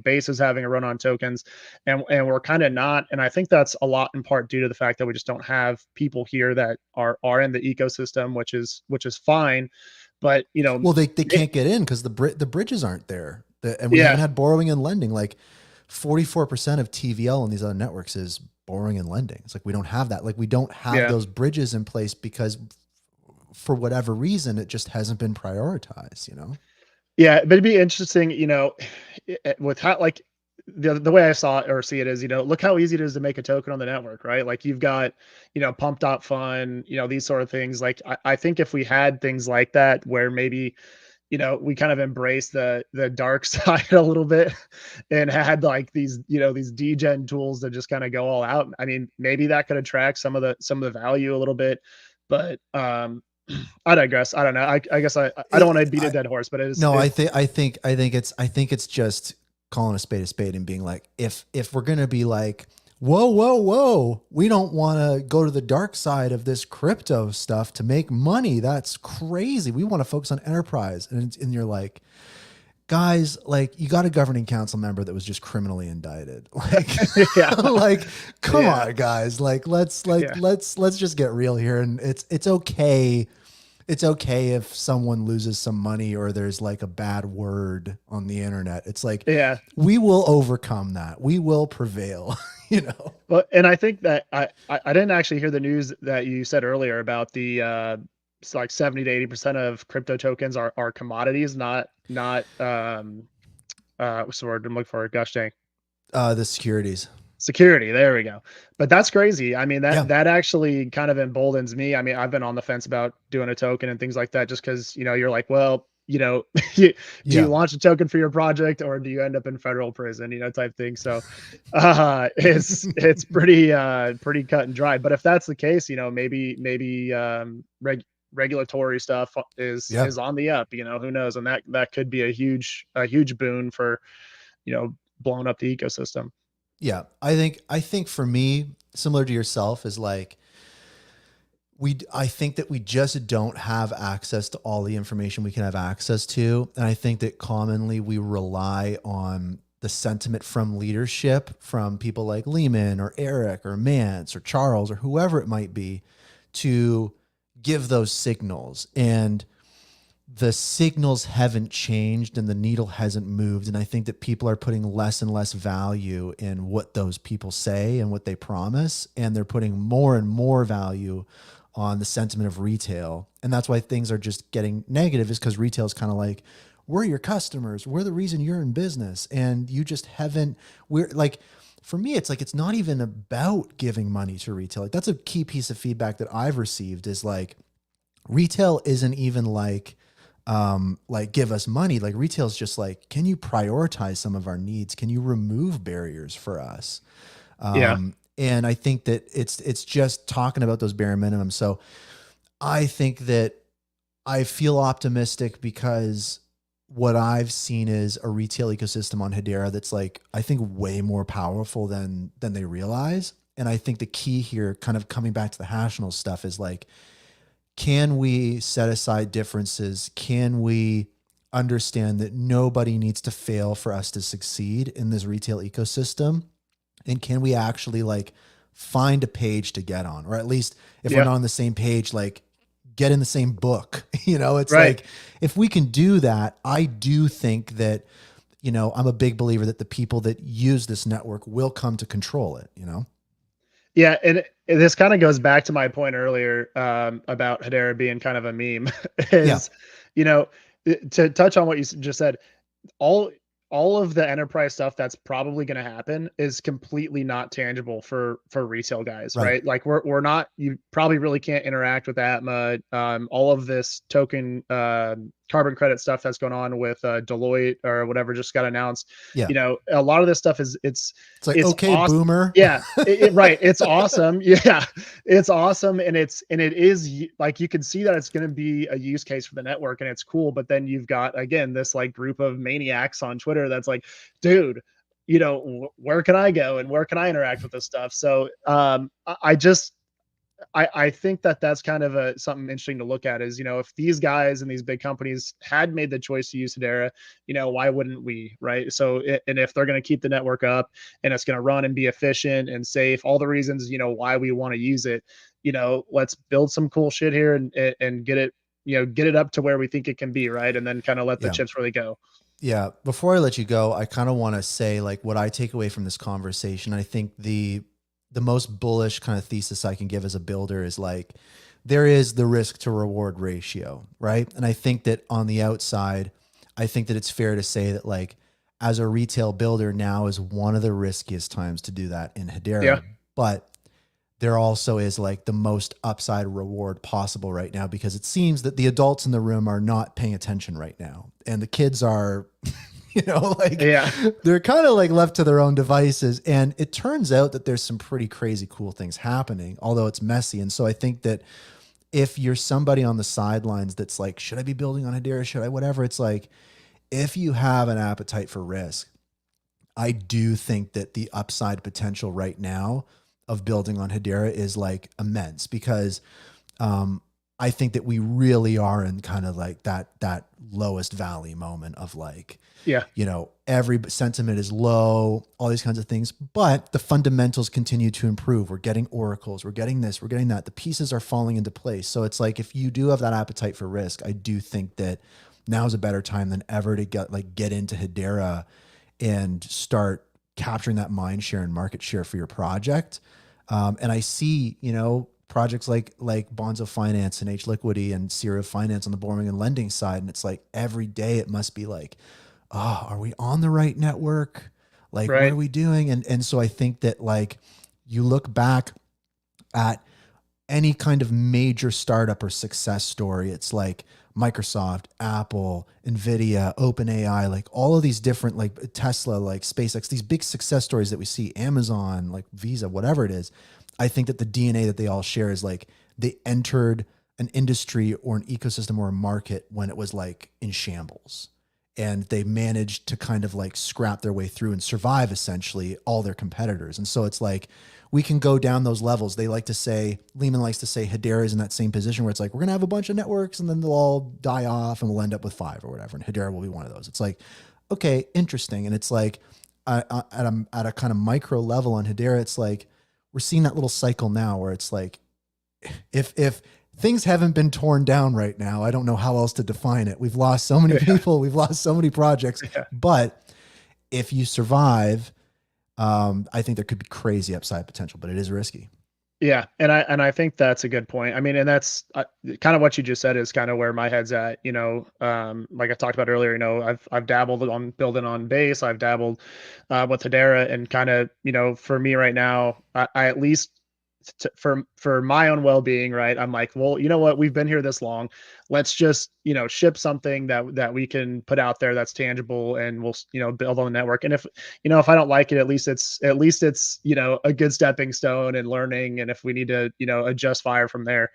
Base is having a run on tokens, and we're kind of not. And I think that's a lot in part due to the fact that we just don't have people here that are in the ecosystem, which is fine. But well, they can't get in because the bridges aren't there, and we Yeah. haven't had borrowing and lending. Like 44% of TVL on these other networks is borrowing and lending. It's like we don't have that. Like we don't have those bridges in place because for whatever reason it just hasn't been prioritized. Yeah, but it'd be interesting, with how, like, the way I saw it or see it is, look how easy it is to make a token on the network, right? Like you've got, pump.fun, these sort of things. Like I think if we had things like that where maybe, we kind of embrace the dark side a little bit and had like these, these degen tools that just kind of go all out. I mean, maybe that could attract some of the value a little bit, but I digress. I don't know. I guess I don't want to beat a dead horse, but it is. No, I think it's just calling a spade and being like, if we're going to be like, whoa, we don't want to go to the dark side of this crypto stuff to make money. That's crazy. We want to focus on enterprise. And you're like, guys, like you got a governing council member that was just criminally indicted. Like, like, come on, guys. Like, let's just get real here. And it's okay. It's okay if someone loses some money or there's like a bad word on the internet. It's like, we will overcome that. We will prevail, Well, and I think that I didn't actually hear the news that you said earlier about the it's like 70 to 80% of crypto tokens are commodities, not what's the word I'm looking for? Gosh dang. The security. There we go. But that's crazy. I mean, that actually kind of emboldens me. I mean, I've been on the fence about doing a token and things like that, just because, you're like, well, do you launch a token for your project or do you end up in federal prison, type thing. So it's pretty cut and dry. But if that's the case, maybe regulatory stuff is on the up, who knows? And that could be a huge boon for, blowing up the ecosystem. Yeah. I think for me, similar to yourself, is like, I think that we just don't have access to all the information we can have access to. And I think that commonly we rely on the sentiment from leadership, from people like Lehman or Eric or Mance or Charles or whoever it might be, to give those signals. And the signals haven't changed and the needle hasn't moved. And I think that people are putting less and less value in what those people say and what they promise. And they're putting more and more value on the sentiment of retail. And that's why things are just getting negative, is because retail is kind of like, we're your customers. We're the reason you're in business. And you just haven't, we're like, for me, it's like, it's not even about giving money to retail. Like that's a key piece of feedback that I've received, is like, retail isn't even like give us money. Like retail is just like, can you prioritize some of our needs? Can you remove barriers for us? And I think that it's just talking about those bare minimums. So I think that I feel optimistic because what I've seen is a retail ecosystem on Hedera that's like, I think way more powerful than they realize. And I think the key here, kind of coming back to the Hashinals stuff, is like, can we set aside differences? Can we understand that nobody needs to fail for us to succeed in this retail ecosystem? And can we actually like find a page to get on, or at least if we're not on the same page, like get in the same book, it's like, if we can do that, I do think that, I'm a big believer that the people that use this network will come to control it, Yeah. And this kind of goes back to my point earlier about Hedera being kind of a meme is, to touch on what you just said, all of the enterprise stuff that's probably going to happen is completely not tangible for retail guys, right? Like we're not, you probably really can't interact with Atma. All of this token carbon credit stuff that's going on with Deloitte or whatever just got announced. A lot of this stuff it's like, it's okay, awesome. boomer. Yeah, right. It's awesome. Yeah, it's awesome. And it is like, you can see that it's going to be a use case for the network and it's cool. But then you've got, again, this like group of maniacs on Twitter that's like, dude, where can I go and where can I interact with this stuff? So I just, I think that that's kind of something interesting to look at is, if these guys and these big companies had made the choice to use Hedera, why wouldn't we, right? So, and if they're going to keep the network up and it's going to run and be efficient and safe, all the reasons, why we want to use it, let's build some cool shit here and get it, get it up to where we think it can be, right? And then kind of let the chips really go. Yeah. Before I let you go, I kind of want to say like what I take away from this conversation. I think the most bullish kind of thesis I can give as a builder is like, there is the risk to reward ratio, right? And I think that on the outside, I think that it's fair to say that like, as a retail builder, now is one of the riskiest times to do that in Hedera. Yeah. But there also is like the most upside reward possible right now, because it seems that the adults in the room are not paying attention right now. And the kids are, they're kind of like left to their own devices. And it turns out that there's some pretty crazy cool things happening, although it's messy. And so I think that if you're somebody on the sidelines that's like, should I be building on Hedera? Should I, whatever? It's like, if you have an appetite for risk, I do think that the upside potential right now of building on Hedera is like immense, because I think that we really are in kind of like that lowest valley moment of like, every sentiment is low, all these kinds of things, but the fundamentals continue to improve. We're getting oracles, we're getting this, we're getting that. The pieces are falling into place. So it's like, if you do have that appetite for risk, I do think that now is a better time than ever to get into Hedera and start capturing that mind share and market share for your project. And I see, projects like Bonzo Finance and HLiquidity and Sierra Finance on the borrowing and lending side. And it's like every day it must be like, oh, are we on the right network? Like, What are we doing? And so I think that like you look back at any kind of major startup or success story, it's like Microsoft, Apple, NVIDIA, OpenAI, like all of these different, like Tesla, like SpaceX, these big success stories that we see, Amazon, like Visa, whatever it is. I think that the DNA that they all share is like they entered an industry or an ecosystem or a market when it was like in shambles, and they managed to kind of like scrap their way through and survive essentially all their competitors. And so it's like, we can go down those levels. They like to say, Lehman likes to say Hedera is in that same position where it's like, we're going to have a bunch of networks and then they'll all die off and we'll end up with 5 or whatever. And Hedera will be one of those. It's like, okay, interesting. And it's like at a kind of micro level on Hedera, it's like, we're seeing that little cycle now where it's like, if things haven't been torn down right now, I don't know how else to define it. We've lost so many people, we've lost so many projects, but if you survive, I think there could be crazy upside potential, but it is risky. Yeah. And I think that's a good point. I mean, and that's kind of what you just said is kind of where my head's at, like I talked about earlier, I've dabbled on building on base. I've dabbled with Hedera, and kind of, for me right now, I at least for my own well-being, right, I'm like, well, you know what, we've been here this long, let's just ship something that we can put out there that's tangible, and we'll build on the network. And if I don't like it, at least it's a good stepping stone and learning, and if we need to adjust fire from there,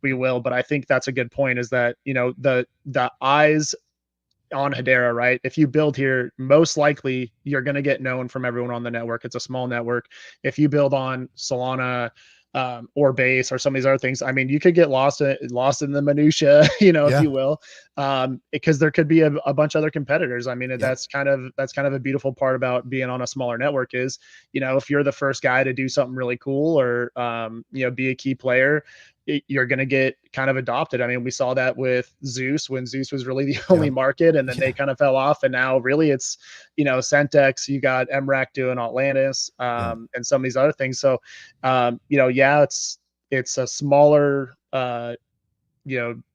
we will. But I think that's a good point, is that the eyes on Hedera, right? If you build here, most likely you're going to get known from everyone on the network. It's a small network. If you build on Solana or Base or some of these other things, I mean, you could get lost in the minutia, if you will, because there could be a bunch of other competitors. I mean, that's kind of a beautiful part about being on a smaller network is, if you're the first guy to do something really cool or be a key player, you're going to get kind of adopted. I mean, we saw that with Zeus when Zeus was really the only market, and then they kind of fell off. And now really it's, Centex, you got MRAC doing Atlantis, and some of these other things. So, it's a smaller,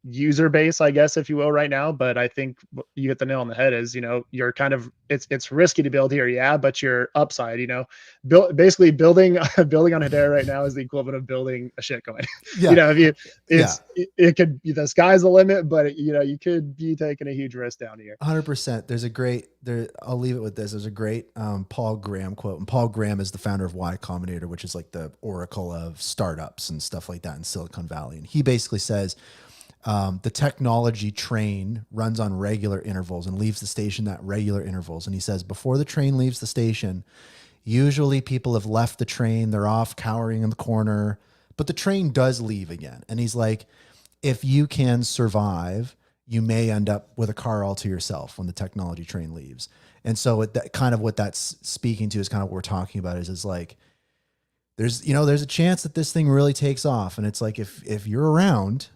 user base, I guess, if you will, right now. But I think you hit the nail on the head is, you're kind of, it's risky to build here. But your upside, basically building on Hedera right now is the equivalent of building a shitcoin. It could be, the sky's the limit, but you could be taking a huge risk down here. 100%. I'll leave it with this. There's a great Paul Graham quote, and Paul Graham is the founder of Y Combinator, which is like the oracle of startups and stuff like that in Silicon Valley. And he basically says, the technology train runs on regular intervals and leaves the station at regular intervals. And he says, before the train leaves the station, usually people have left the train, they're off cowering in the corner, but the train does leave again. And he's like, if you can survive, you may end up with a car all to yourself when the technology train leaves. And so that kind of what that's speaking to is kind of what we're talking about is like, there's a chance that this thing really takes off. And it's like, if you're around,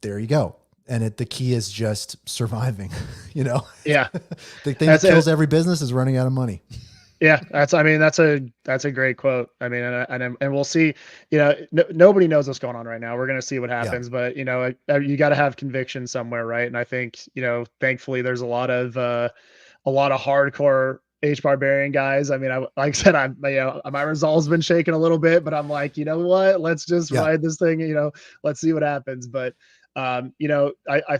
there you go. And the key is just surviving, Yeah. The thing that kills every business is running out of money. Yeah, that's a great quote. I mean, and we'll see. Nobody knows what's going on right now. We're going to see what happens, but you got to have conviction somewhere, right? And I think thankfully, there's a lot of hardcore HBAR guys. I mean, like I said, my resolve's been shaken a little bit, but I'm like, you know what? Let's just ride this thing. Let's see what happens. But I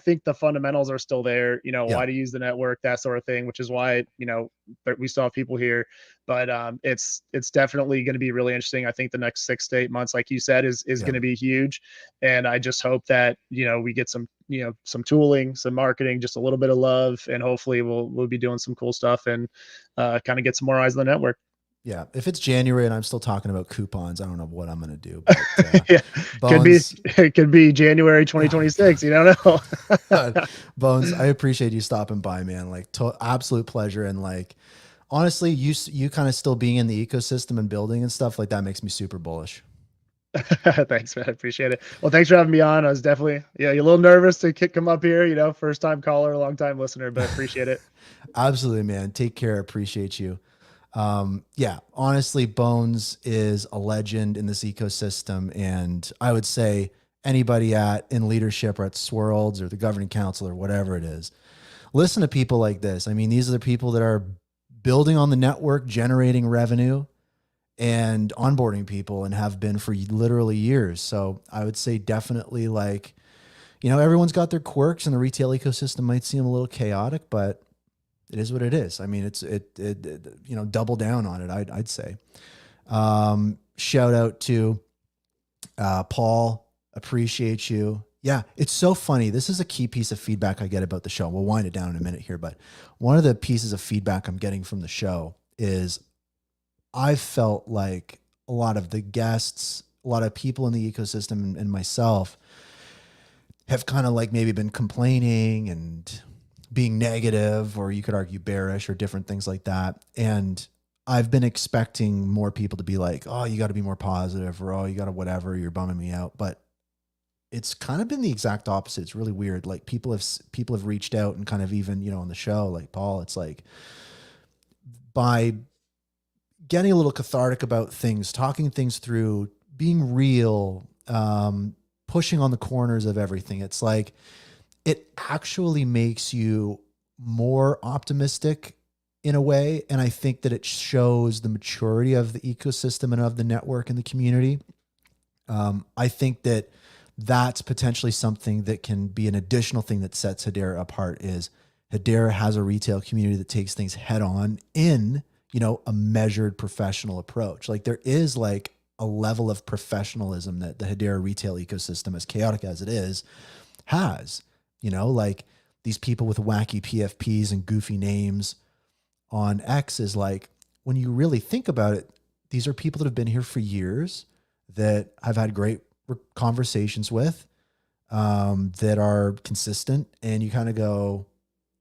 think the fundamentals are still there, why to use the network, that sort of thing, which is why, we still have people here, but it's definitely going to be really interesting. I think the next 6 to 8 months, like you said, is going to be huge. And I just hope that, we get some tooling, some marketing, just a little bit of love, and hopefully we'll be doing some cool stuff and kind of get some more eyes on the network. Yeah. If it's January and I'm still talking about coupons, I don't know what I'm going to do. But, yeah. Could be January 2026. You don't know. Bones, I appreciate you stopping by, man. Like absolute pleasure. And like, honestly, you kind of still being in the ecosystem and building and stuff like that makes me super bullish. Thanks, man. I appreciate it. Well, thanks for having me on. I was definitely, you're a little nervous to come up here, first time caller, long time listener, but appreciate it. Absolutely, man. Take care. Appreciate you. Honestly, Bones is a legend in this ecosystem. And I would say anybody in leadership or at Swirlds or the governing council or whatever it is, listen to people like this. I mean, these are the people that are building on the network, generating revenue and onboarding people and have been for literally years. So I would say definitely like, everyone's got their quirks and the retail ecosystem might seem a little chaotic, but it is what it is. I mean, double down on it. I'd say, shout out to, Paul, appreciate you. Yeah. It's so funny. This is a key piece of feedback I get about the show. We'll wind it down in a minute here, but one of the pieces of feedback I'm getting from the show is I felt like a lot of the guests, a lot of people in the ecosystem and myself have kind of like maybe been complaining and being negative, or you could argue bearish or different things like that. And I've been expecting more people to be like, oh, you got to be more positive, or, oh, you got to whatever, you're bumming me out. But it's kind of been the exact opposite. It's really weird. Like people have reached out and kind of even, on the show, like Paul, it's like by getting a little cathartic about things, talking things through, being real, pushing on the corners of everything. It's like, it actually makes you more optimistic in a way. And I think that it shows the maturity of the ecosystem and of the network and the community. I think that that's potentially something that can be an additional thing that sets Hedera apart is Hedera has a retail community that takes things head on in, a measured professional approach. Like there is like a level of professionalism that the Hedera retail ecosystem, as chaotic as it is, has. Like these people with wacky PFPs and goofy names on X is like, when you really think about it, these are people that have been here for years that I've had great conversations with, that are consistent, and you kind of go,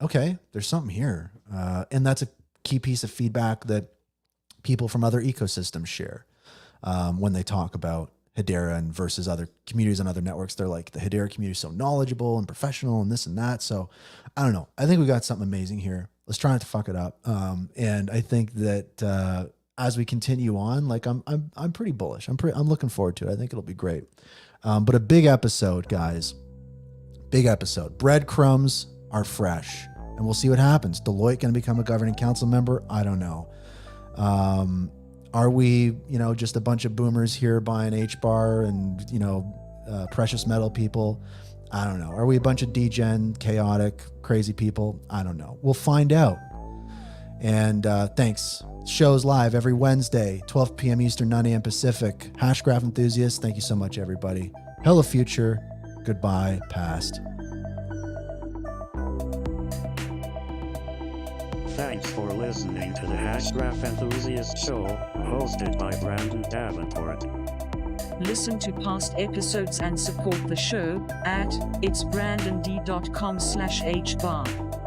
okay, there's something here. And that's a key piece of feedback that people from other ecosystems share, when they talk about Hedera and versus other communities and other networks. They're like, the Hedera community is so knowledgeable and professional and this and that. So I don't know. I think we got something amazing here. Let's try not to fuck it up. And I think that, as we continue on, like I'm pretty bullish. I'm looking forward to it. I think it'll be great. But a big episode, guys, big episode. Breadcrumbs are fresh and we'll see what happens. Deloitte going to become a governing council member? I don't know. Are we, just a bunch of boomers here buying HBAR and, precious metal people? I don't know. Are we a bunch of degen, chaotic, crazy people? I don't know. We'll find out. And thanks. Show's live every Wednesday, 12 p.m. Eastern, 9 a.m. Pacific. Hashgraph enthusiasts, thank you so much, everybody. Hello, future. Goodbye, past. Thanks for listening to the Hashgraph Enthusiast Show, hosted by Brandon Davenport. Listen to past episodes and support the show at itsbrandond.com/hbar.